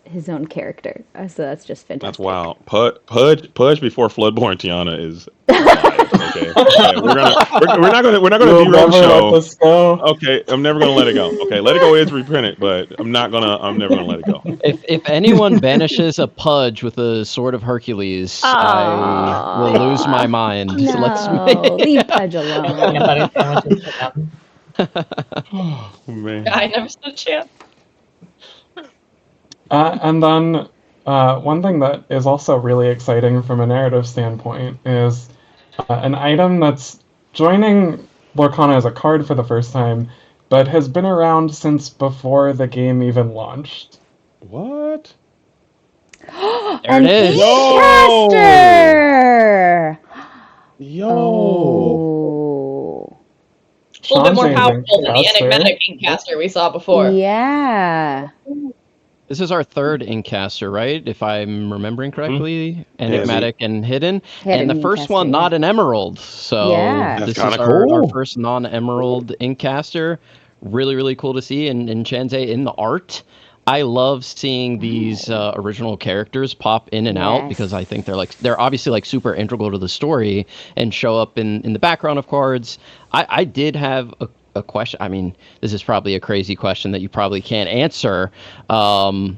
his own character. So that's just fantastic. That's wild. Pudge before Floodborn Tiana is wild. Okay, we're not gonna derail the show. Let this go. Okay, I'm never gonna let it go. Okay, let it go is reprinted, but I'm never gonna let it go. If anyone banishes a Pudge with a sword of Hercules, I will lose my mind. No, So let's leave Pudge alone. Peanut butter sandwiches for them. Oh man. I never stood a chance. And then one thing that is also really exciting from a narrative standpoint is an item that's joining Lorcana as a card for the first time, but has been around since before the game even launched. What? There An it is. Inkcaster! Yo. Oh. A little bit more Shantae's powerful than the Inkcaster. enigmatic Inkcaster we saw before. Yeah. This is our third Inkcaster, right? If I'm remembering correctly. Enigmatic and Hidden. And the first Inkcaster, one, yeah. not an Emerald. So Yeah. That's this is kinda our cool. first non-Emerald Inkcaster. Really, really cool to see. And Shantae in the art. I love seeing these original characters pop in and out because I think they're obviously like super integral to the story and show up in the background of cards. I did have a question. I mean, this is probably a crazy question that you probably can't answer. I'll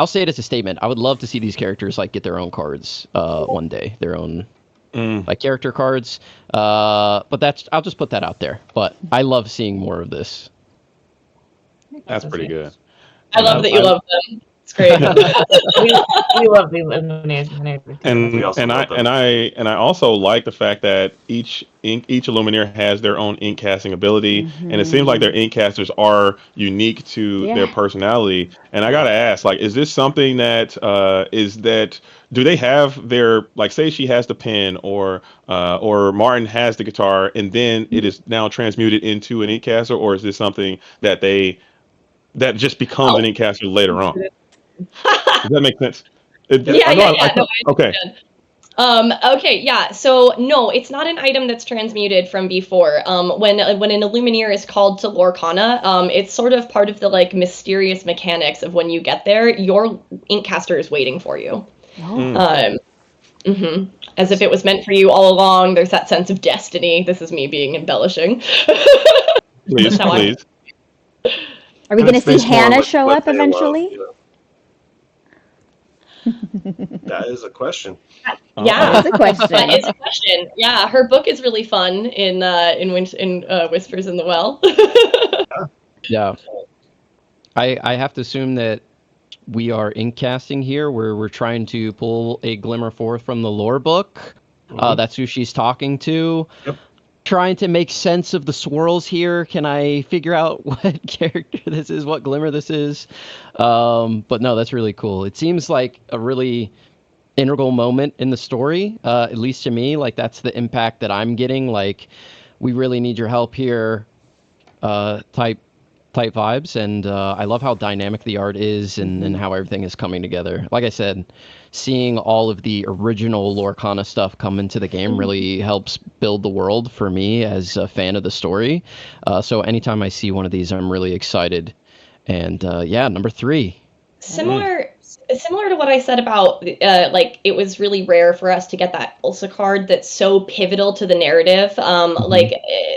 say it as a statement. I would love to see these characters like get their own cards one day, their own like character cards. But I'll just put that out there. But I love seeing more of this. That's pretty good. I love that you love them. It's great. we love the Illumination. And I also like the fact that each Illuminator has their own ink casting ability, and it seems like their ink casters are unique to their personality. And I gotta ask, like, is this something that do they have their, like, say she has the pen or Martin has the guitar, and then it is now transmuted into an ink caster, or is this something that just becomes an Inkcaster later on? Does that make sense? Okay. Okay, yeah. So no, it's not an item that's transmuted from before. When an Illumineer is called to Lorcana, it's sort of part of the like mysterious mechanics of when you get there, your Inkcaster is waiting for you. As if it was meant for you all along. There's that sense of destiny. This is me being embellishing. Please. Are we going to see Hannah show up eventually? That is a question. Yeah, That's a question. That is a question. Yeah, her book is really fun in Whispers in the Well. Yeah. I have to assume that we are ink casting here, where we're trying to pull a glimmer forth from the lore book. That's who she's talking to. Yep. Trying to make sense of the swirls here. Can I figure out what character this is, what glimmer this is? But no, that's really cool. It seems like a really integral moment in the story, at least to me. Like, that's the impact that I'm getting. Like, we really need your help here, type vibes. And I love how dynamic the art is and how everything is coming together. Like I said, seeing all of the original Lorcana stuff come into the game really helps build the world for me as a fan of the story. So anytime I see one of these, I'm really excited. And number 3. Similar to what I said about like it was really rare for us to get that Elsa card that's so pivotal to the narrative. Like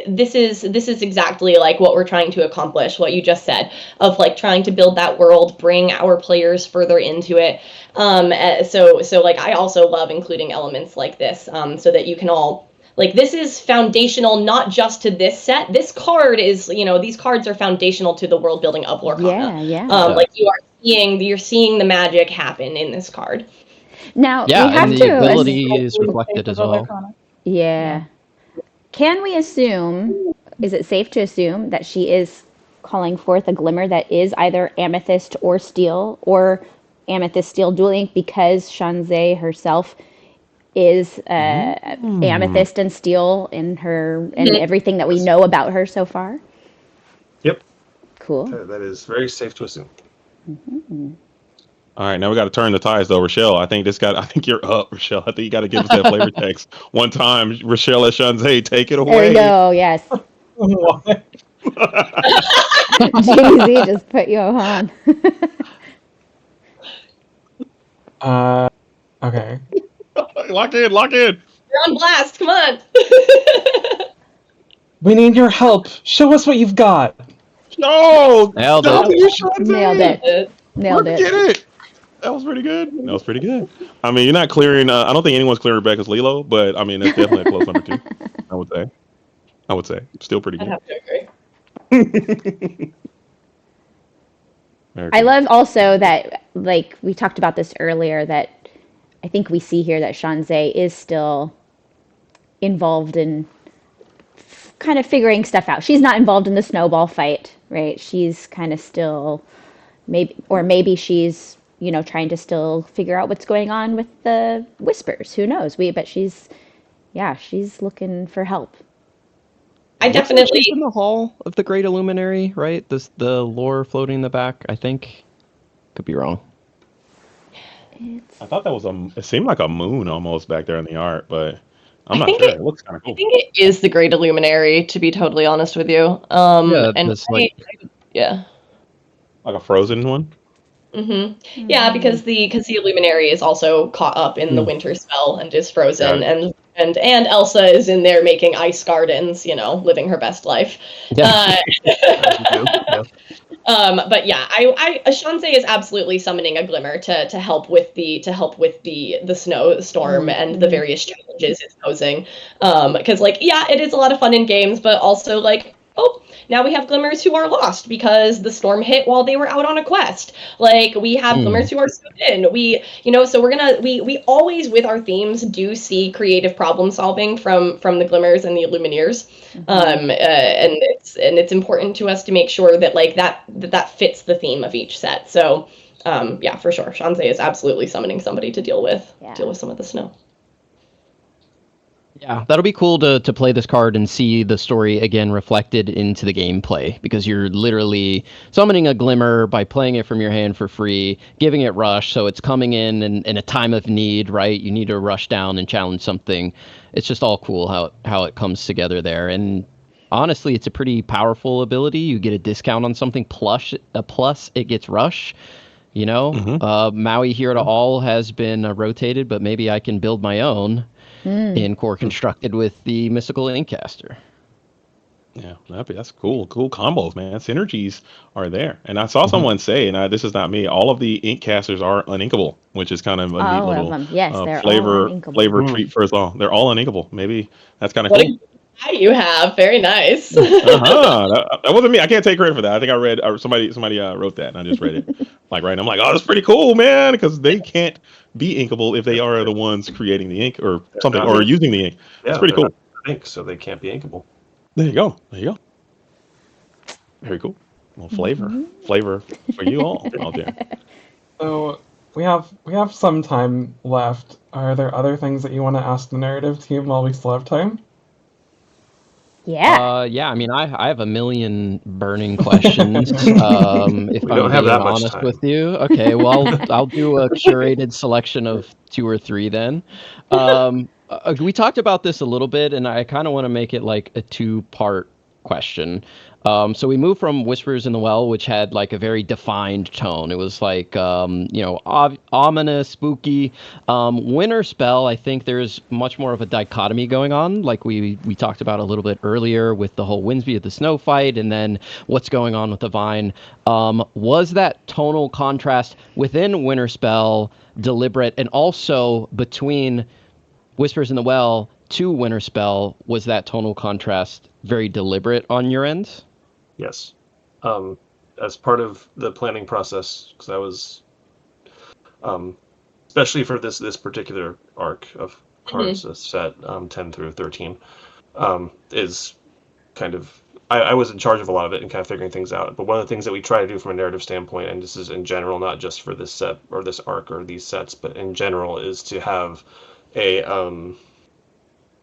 this is exactly like what we're trying to accomplish, what you just said, of like trying to build that world, bring our players further into it. So like I also love including elements like this, so that you can all, like, this is foundational not just to this set. This card is, these cards are foundational to the world building of Lorcana. Like you're seeing the magic happen in this card. Now, Yeah, we have and to the ability is reflected as well. Yeah. Can we assume, is it safe to assume that she is calling forth a glimmer that is either amethyst or steel, or amethyst steel dual ink, because Shantae herself is amethyst and steel in her and everything that we know about her so far? Yep. Cool. That is very safe to assume. All right, now we got to turn the ties though, Richelle. I think you're up, Richelle. I think you got to give us that flavor text one time. Richelle at Shantae, take it away. There we go. Yes. JDZ just put you on. Okay. Lock in. You're on blast. Come on. We need your help. Show us what you've got. No, Nailed it. Nailed it. Nailed Get it. it. That was pretty good. I mean, you're not clearing. I don't think anyone's clearing Rebekah's Lilo, but I mean, that's definitely a close number 2. I would say, still pretty I'd good. have to agree. I love also that, like we talked about this earlier, that I think we see here that Shanzay is still involved in kind of figuring stuff out. She's not involved in the snowball fight, right? She's kind of still maybe she's, trying to still figure out what's going on with the whispers. Who knows? But she's looking for help. I definitely in the hall of the Great Illuminary, right? The lore floating in the back. I think. Could be wrong. I thought that was it seemed like a moon almost back there in the art, but I'm not sure. It looks kind of cool. I think it is the Great Illuminary, to be totally honest with you. Yeah. Like a frozen one. Mm-hmm. Yeah, because the Illuminary is also caught up in the Winterspell and is frozen, and Elsa is in there making ice gardens, living her best life. Yeah. But yeah, Shanzay is absolutely summoning a glimmer to help with the snowstorm and the various challenges it's posing. Because it is a lot of fun in games, but also now we have glimmers who are lost because the storm hit while they were out on a quest. We have glimmers who are scooped in. So we always with our themes do see creative problem solving from the glimmers and the Illumineers. And it's important to us to make sure that that fits the theme of each set. So yeah, for sure, Shanzay is absolutely summoning somebody to deal with some of the snow. Yeah, that'll be cool to play this card and see the story again reflected into the gameplay, because you're literally summoning a glimmer by playing it from your hand for free, giving it rush, so it's coming in a time of need, right? You need to rush down and challenge something. It's just all cool how it comes together there. And honestly, it's a pretty powerful ability. You get a discount on something plus it gets rush. Maui Hero to All has been rotated, but maybe I can build my own in core constructed with the Mystical Inkcaster. Yeah, that's cool. Cool combos, man. Synergies are there. And I saw someone say, and this is not me, all of the Inkcasters are uninkable, which is kind of a neat little they're flavor all flavor treat for us all. They're all uninkable. Maybe that's kind of cool. What you have, very nice. That wasn't me. I can't take credit for that. I think I read somebody wrote that, and I just read it. I'm like, oh, that's pretty cool, man, because they can't be inkable if they are the ones creating the ink or something, or using the ink. It's pretty cool. Ink, so they can't be inkable. There you go. Very cool. Well, flavor for you all out there. So we have some time left. Are there other things that you want to ask the narrative team while we still have time? Yeah. Yeah. I mean, I have a million burning questions. If I'm being honest with you, okay. Well, I'll do a curated selection of 2 or 3 then. We talked about this a little bit, and I kind of want to make it like a 2-part question. So we moved from Whispers in the Well, which had like a very defined tone. It was like, ominous, spooky. Winterspell, I think there's much more of a dichotomy going on, like we talked about a little bit earlier with the whole Winsby of the Snow fight, and then what's going on with the Vine. Was that tonal contrast within Winterspell deliberate, and also between Whispers in the Well to Winterspell, was that tonal contrast very deliberate on your end? Yes. As part of the planning process, because I was, especially for this particular arc of cards, set 10 through 13, is kind of, I was in charge of a lot of it and kind of figuring things out. But one of the things that we try to do from a narrative standpoint, and this is in general, not just for this set or this arc or these sets, but in general, is to have a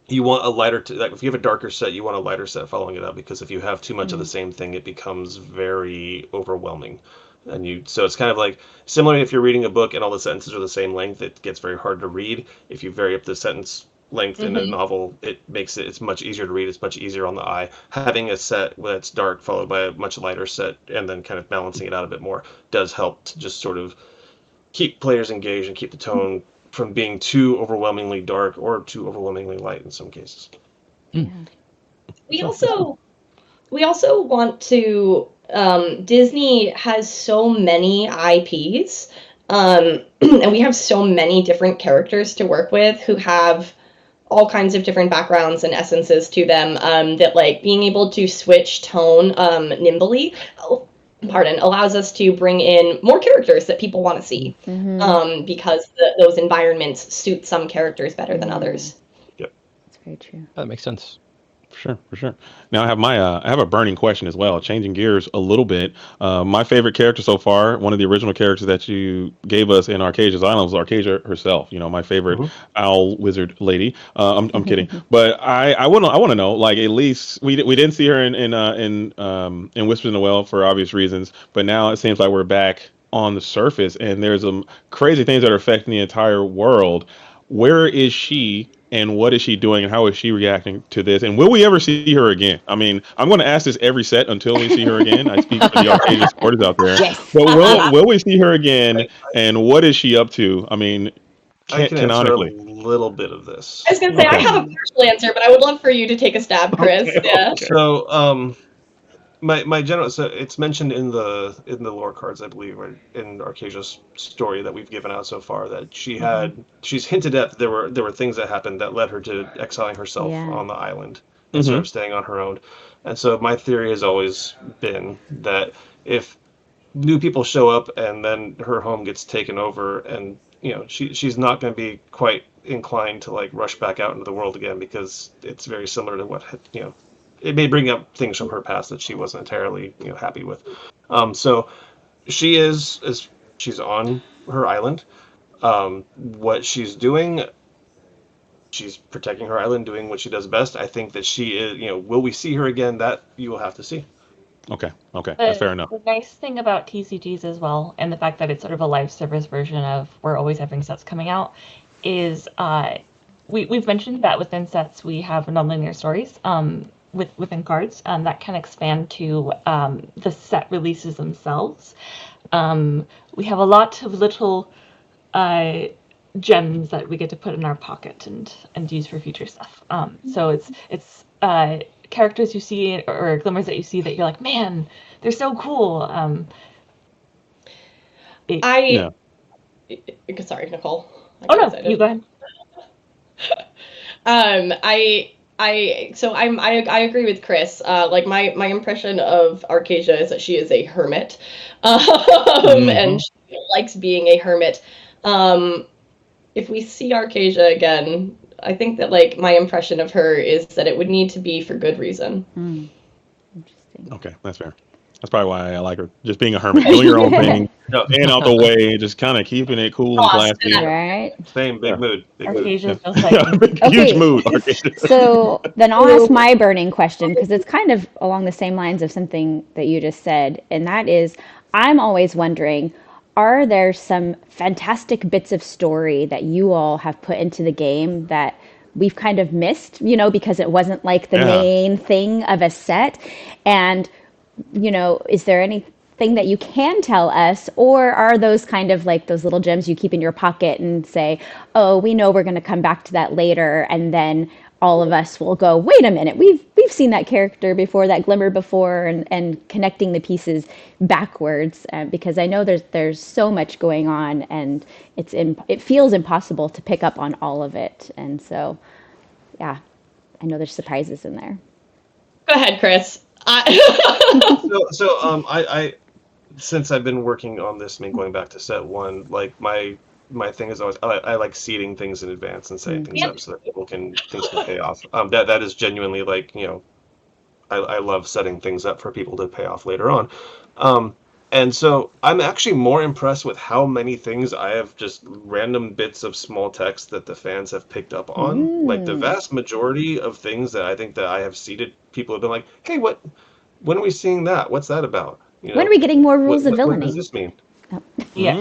you want a lighter if you have a darker set, you want a lighter set following it up, because if you have too much of the same thing, it becomes very overwhelming. And so it's kind of like similar if you're reading a book and all the sentences are the same length, it gets very hard to read. If you vary up the sentence length in a novel, it's much easier to read. It's much easier on the eye. Having a set that's dark followed by a much lighter set and then kind of balancing it out a bit more does help to just sort of keep players engaged and keep the tone from being too overwhelmingly dark or too overwhelmingly light in some cases. We also want to. Disney has so many IPs, and we have so many different characters to work with who have all kinds of different backgrounds and essences to them. That like being able to switch tone nimbly. Allows us to bring in more characters that people want to see, because those environments suit some characters better than others. Yep, that's very true. That makes sense. For sure. Now I have a burning question as well, changing gears a little bit. My favorite character so far, one of the original characters that you gave us in Arcasia's Island, was Arcasia herself. My favorite owl wizard lady. I'm kidding, but I want to know, like, at least we didn't see her in Whispers in the Well for obvious reasons, but now it seems like we're back on the surface, and there's some crazy things that are affecting the entire world. Where is she? And what is she doing, and how is she reacting to this? And will we ever see her again? I mean, I'm going to ask this every set until we see her again. I speak to the Arcadia supporters out there. Yes. But will we see her again? And what is she up to? I mean, I can answer a canonically. little bit of this. I was going to say, I have a partial answer, but I would love for you to take a stab, Chris. Yeah. So, my general, so it's mentioned in the lore cards, I believe, or in Arcasia's story that we've given out so far, that she's hinted at that there were things that happened that led her to exiling herself on the island instead of staying on her own. And so my theory has always been that if new people show up and then her home gets taken over, and she's not going to be quite inclined to like rush back out into the world again, because it's very similar to what it may bring up things from her past that she wasn't entirely happy with. So she's on her island. What she's doing, she's protecting her island, doing what she does best. I think that she is, will we see her again? That you will have to see. Okay, that's fair enough. The nice thing about TCGs as well, and the fact that it's sort of a live service version of we're always having sets coming out, is we've mentioned that within sets we have non-linear stories. Within cards that can expand to the set releases themselves. We have a lot of little gems that we get to put in our pocket and use for future stuff. So it's characters you see or glimmers that you see that you're like, man, they're so cool. Sorry, Nicole. You go ahead. I agree with Chris. Like my impression of Arcasia is that she is a hermit, and she likes being a hermit. If we see Arcasia again, I think that like my impression of her is that it would need to be for good reason. Interesting. Okay, that's fair. That's probably why I like her. Just being a hermit, doing your own thing, staying out the way, just kind of keeping it cool and classy. Right. Same big mood. Arcasia feels like Huge mood. Arcasia. So then I'll ask my burning question, because it's kind of along the same lines of something that you just said, and that is, I'm always wondering, are there some fantastic bits of story that you all have put into the game that we've kind of missed, because it wasn't like the main thing of a set? And is there anything that you can tell us, or are those kind of like those little gems you keep in your pocket and say, oh, we know we're going to come back to that later, and then all of us will go, wait a minute, we've seen that character before, that glimmer before, and connecting the pieces backwards, because I know there's so much going on, and it feels impossible to pick up on all of it, and so I know there's surprises in there. Go ahead, Chris. I since I've been working on this, going back to set one, like my thing is always I like seeding things in advance and setting things up so that things can pay off. That is genuinely like I love setting things up for people to pay off later on. And so I'm actually more impressed with how many things I have, just random bits of small text that the fans have picked up on. Like the vast majority of things that I think that I have seeded, people have been like, hey, when are we seeing that? What's that about? When are we getting more rules of villainy? What does this mean? Yeah.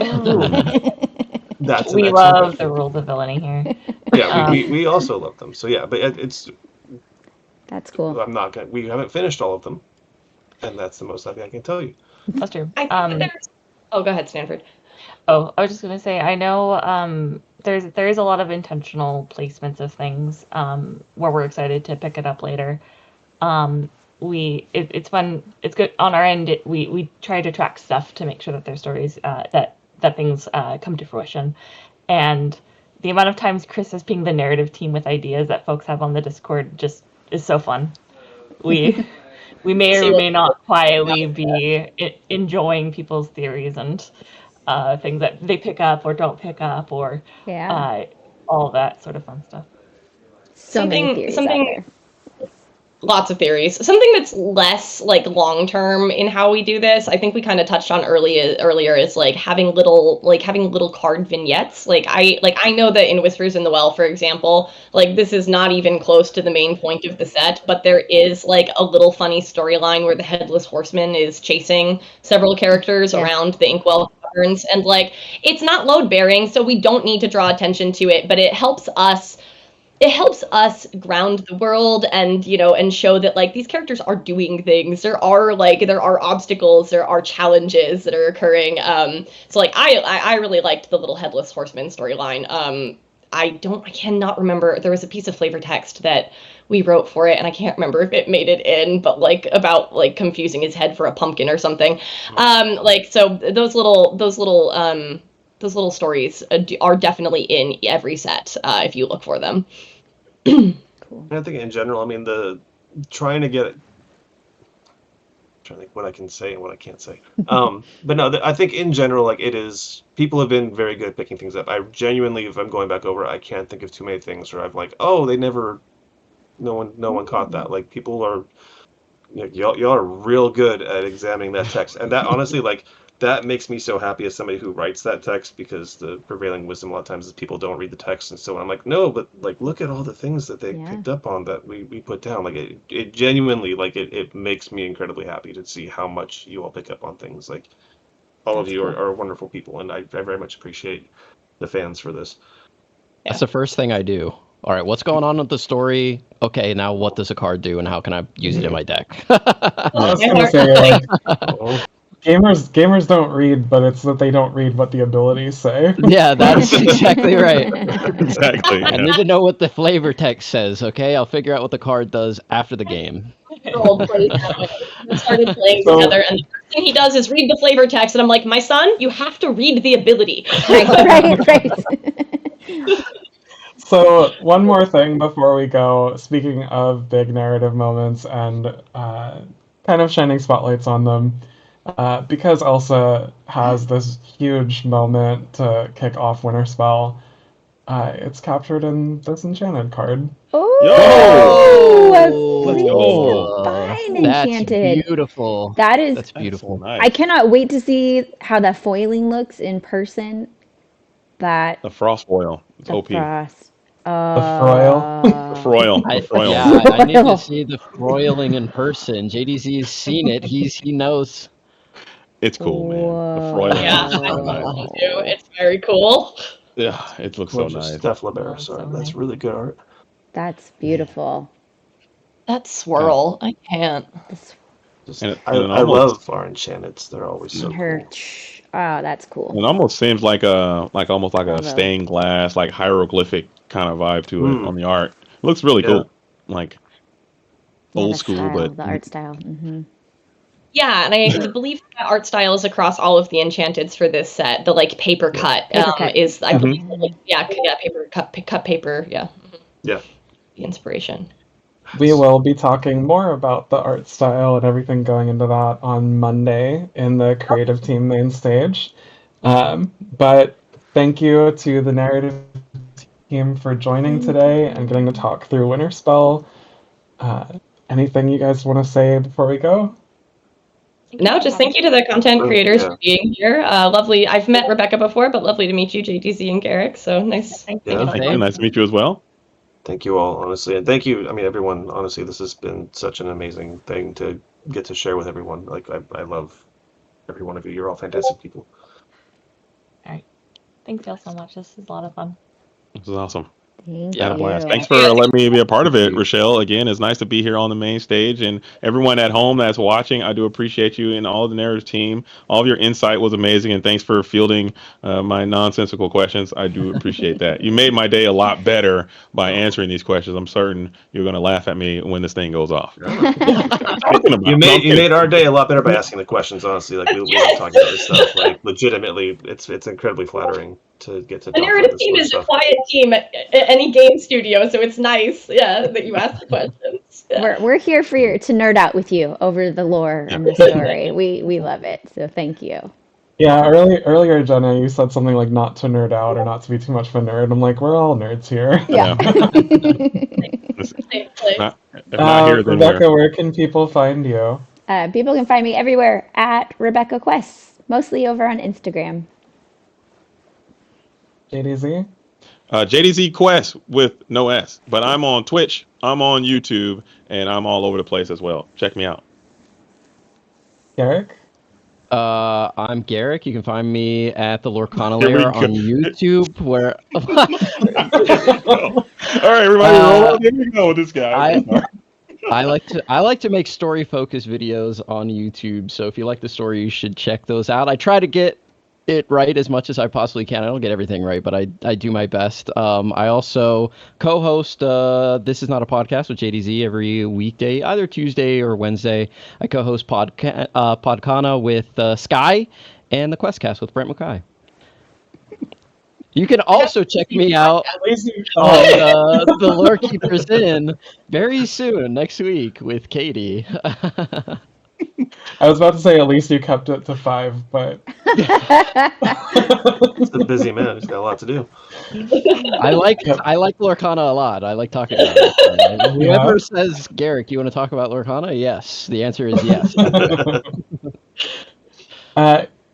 That's we love the rules of villainy here. Yeah, we also love them. So yeah, but it's That's cool. I'm not gonna. We haven't finished all of them, and that's the most I can tell you. That's true. I think that there's. Oh, go ahead, Stanford. Oh, I was just gonna say, I know there is a lot of intentional placements of things where we're excited to pick it up later. It's fun. It's good on our end. We try to track stuff to make sure that there's stories that things come to fruition, and the amount of times Chris is pinging the narrative team with ideas that folks have on the Discord just is so fun. We may or may not quietly be enjoying people's theories and things that they pick up or don't pick up, or all that sort of fun stuff. So many theories out there. Lots of theories. Something that's less like long term in how we do this, I think we kind of touched on earlier, is like having little card vignettes. Like I know that in Whispers in the Well, for example, like this is not even close to the main point of the set, but there is like a little funny storyline where the Headless Horseman is chasing several characters around the Inkwell Caverns, and like it's not load bearing, so we don't need to draw attention to it, but it helps us ground the world and and show that like these characters are doing things. There are obstacles, there are challenges that are occurring. So like I really liked the little Headless Horseman storyline. I cannot remember, there was a piece of flavor text that we wrote for it and I can't remember if it made it in, but like about like confusing his head for a pumpkin or something. So those little stories are definitely in every set if you look for them. Cool. I think in general, I mean, trying to get it. Trying to think what I can say and what I can't say. But no, I think in general, like it is. People have been very good at picking things up. I genuinely, if I'm going back over, I can't think of too many things where I'm like, oh, no one caught that. Like people are, y'all are real good at examining that text, and that honestly, like. That makes me so happy as somebody who writes that text, because the prevailing wisdom a lot of times is people don't read the text, and so I'm like, no, but like look at all the things that they picked up on that we put down. Like it genuinely, like it makes me incredibly happy to see how much you all pick up on things. Like all of you are wonderful people, and I very much appreciate the fans for this. That's the first thing I do. All right, what's going on with the story? Okay, now what does a card do, and how can I use it in my deck? I was gonna say, like, gamers don't read, but it's that they don't read what the abilities say. Yeah, that's exactly right. Exactly. I need to know what the flavor text says, okay? I'll figure out what the card does after the game. Role plays that way. We started playing together, and the first thing he does is read the flavor text, and I'm like, my son, you have to read the ability. Right. So one more thing before we go. Speaking of big narrative moments and kind of shining spotlights on them, because Elsa has this huge moment to kick off Winterspell, it's captured in this enchanted card. Let's go. Fine That's enchanted. beautiful. That's beautiful. So nice. I cannot wait to see how that foiling looks in person. The frost foil. It's The OP. frost. The foil. The foil. Yeah, I need to see the foiling in person. JDZ's seen it. He knows. It's cool, man. The foiling Yeah, is I so love nice. it too. It's very cool. Yeah, it looks so nice. Steph LeBear, sorry, that's really good art. That's beautiful. That swirl, I can't. I love our enchanteds. They're always so cool. Oh, that's cool. It almost seems like almost like a stained glass, like hieroglyphic kind of vibe to it on the art. It looks really cool, like old school, style, but the art style. Mm-hmm. Yeah, and I believe that art style is across all of the enchanteds for this set. The like paper cut is, I believe, paper cut paper. Yeah. Yeah. The inspiration. We will be talking more about the art style and everything going into that on Monday in the creative team main stage. But thank you to the narrative team for joining today and getting to talk through Winterspell. Anything you guys want to say before we go? No, just thank you to the content creators for being here. Lovely. I've met Rebekah before, but lovely to meet you, JDZ and Garrick. So nice. Thank you. Nice to meet you as well. Thank you all, honestly, and thank you. I mean, everyone. Honestly, this has been such an amazing thing to get to share with everyone. Like, I love every one of you. You're all fantastic people. All right. Thanks y'all so much. This is a lot of fun. This is awesome. Thank Yeah, Had a blast. you. Thanks for letting me be a part of it, Richelle. Again, it's nice to be here on the main stage, and everyone at home that's watching, I do appreciate you and all of the narrative team. All of your insight was amazing, and thanks for fielding my nonsensical questions. I do appreciate that. You made my day a lot better by answering these questions. I'm certain you're going to laugh at me when this thing goes off. You made our day a lot better by asking the questions. Honestly, like we love talking about this stuff. Like legitimately, it's incredibly flattering to get to The talk about narrative this team sort of is a stuff. quiet team at any game studio, so it's nice, yeah, that you ask the questions. Yeah. We're here for you to nerd out with you over the lore and the story. We love it. So thank you. Yeah, earlier, Jenna, you said something like not to nerd out or not to be too much of a nerd. I'm like, we're all nerds here. Yeah. Same place. If not here, then where? Rebekah, where can people find you? People can find me everywhere at Rebekah Quest, mostly over on Instagram. JDZ? JDZQuest with no S. But I'm on Twitch, I'm on YouTube, and I'm all over the place as well. Check me out. Garrick? I'm Garrick. You can find me at the Lorcana Here we Lair go. on YouTube, where All right, everybody, roll. Here we go with this guy. I like to make story focused videos on YouTube. So if you like the story, you should check those out. I try to get it right as much as I possibly can. I don't get everything right, but I do my best. I also co-host This Is Not a Podcast with JDZ every weekday, either Tuesday or Wednesday. I co-host Podcana with Sky and the Questcast with Brent McKay. You can also check me out on the Lore Keepers Inn very soon, next week, with Katie. I was about to say at least you kept it to 5, but He's a busy man. He's got a lot to do. I like Lorcana a lot. I like talking about it. Whoever says, Garrick, you want to talk about Lorcana? Yes. The answer is yes.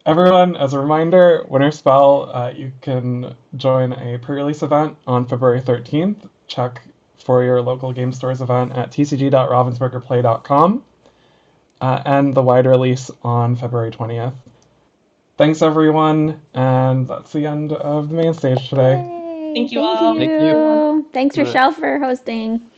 Everyone, as a reminder, Winterspell, you can join a pre-release event on February 13th. Check for your local game stores event at tcg.ravensburgerplay.com, and the wide release on February 20th. Thanks, everyone, and that's the end of the main stage today. Yay, Thank you all. Thank you. Thanks, Richelle, for hosting.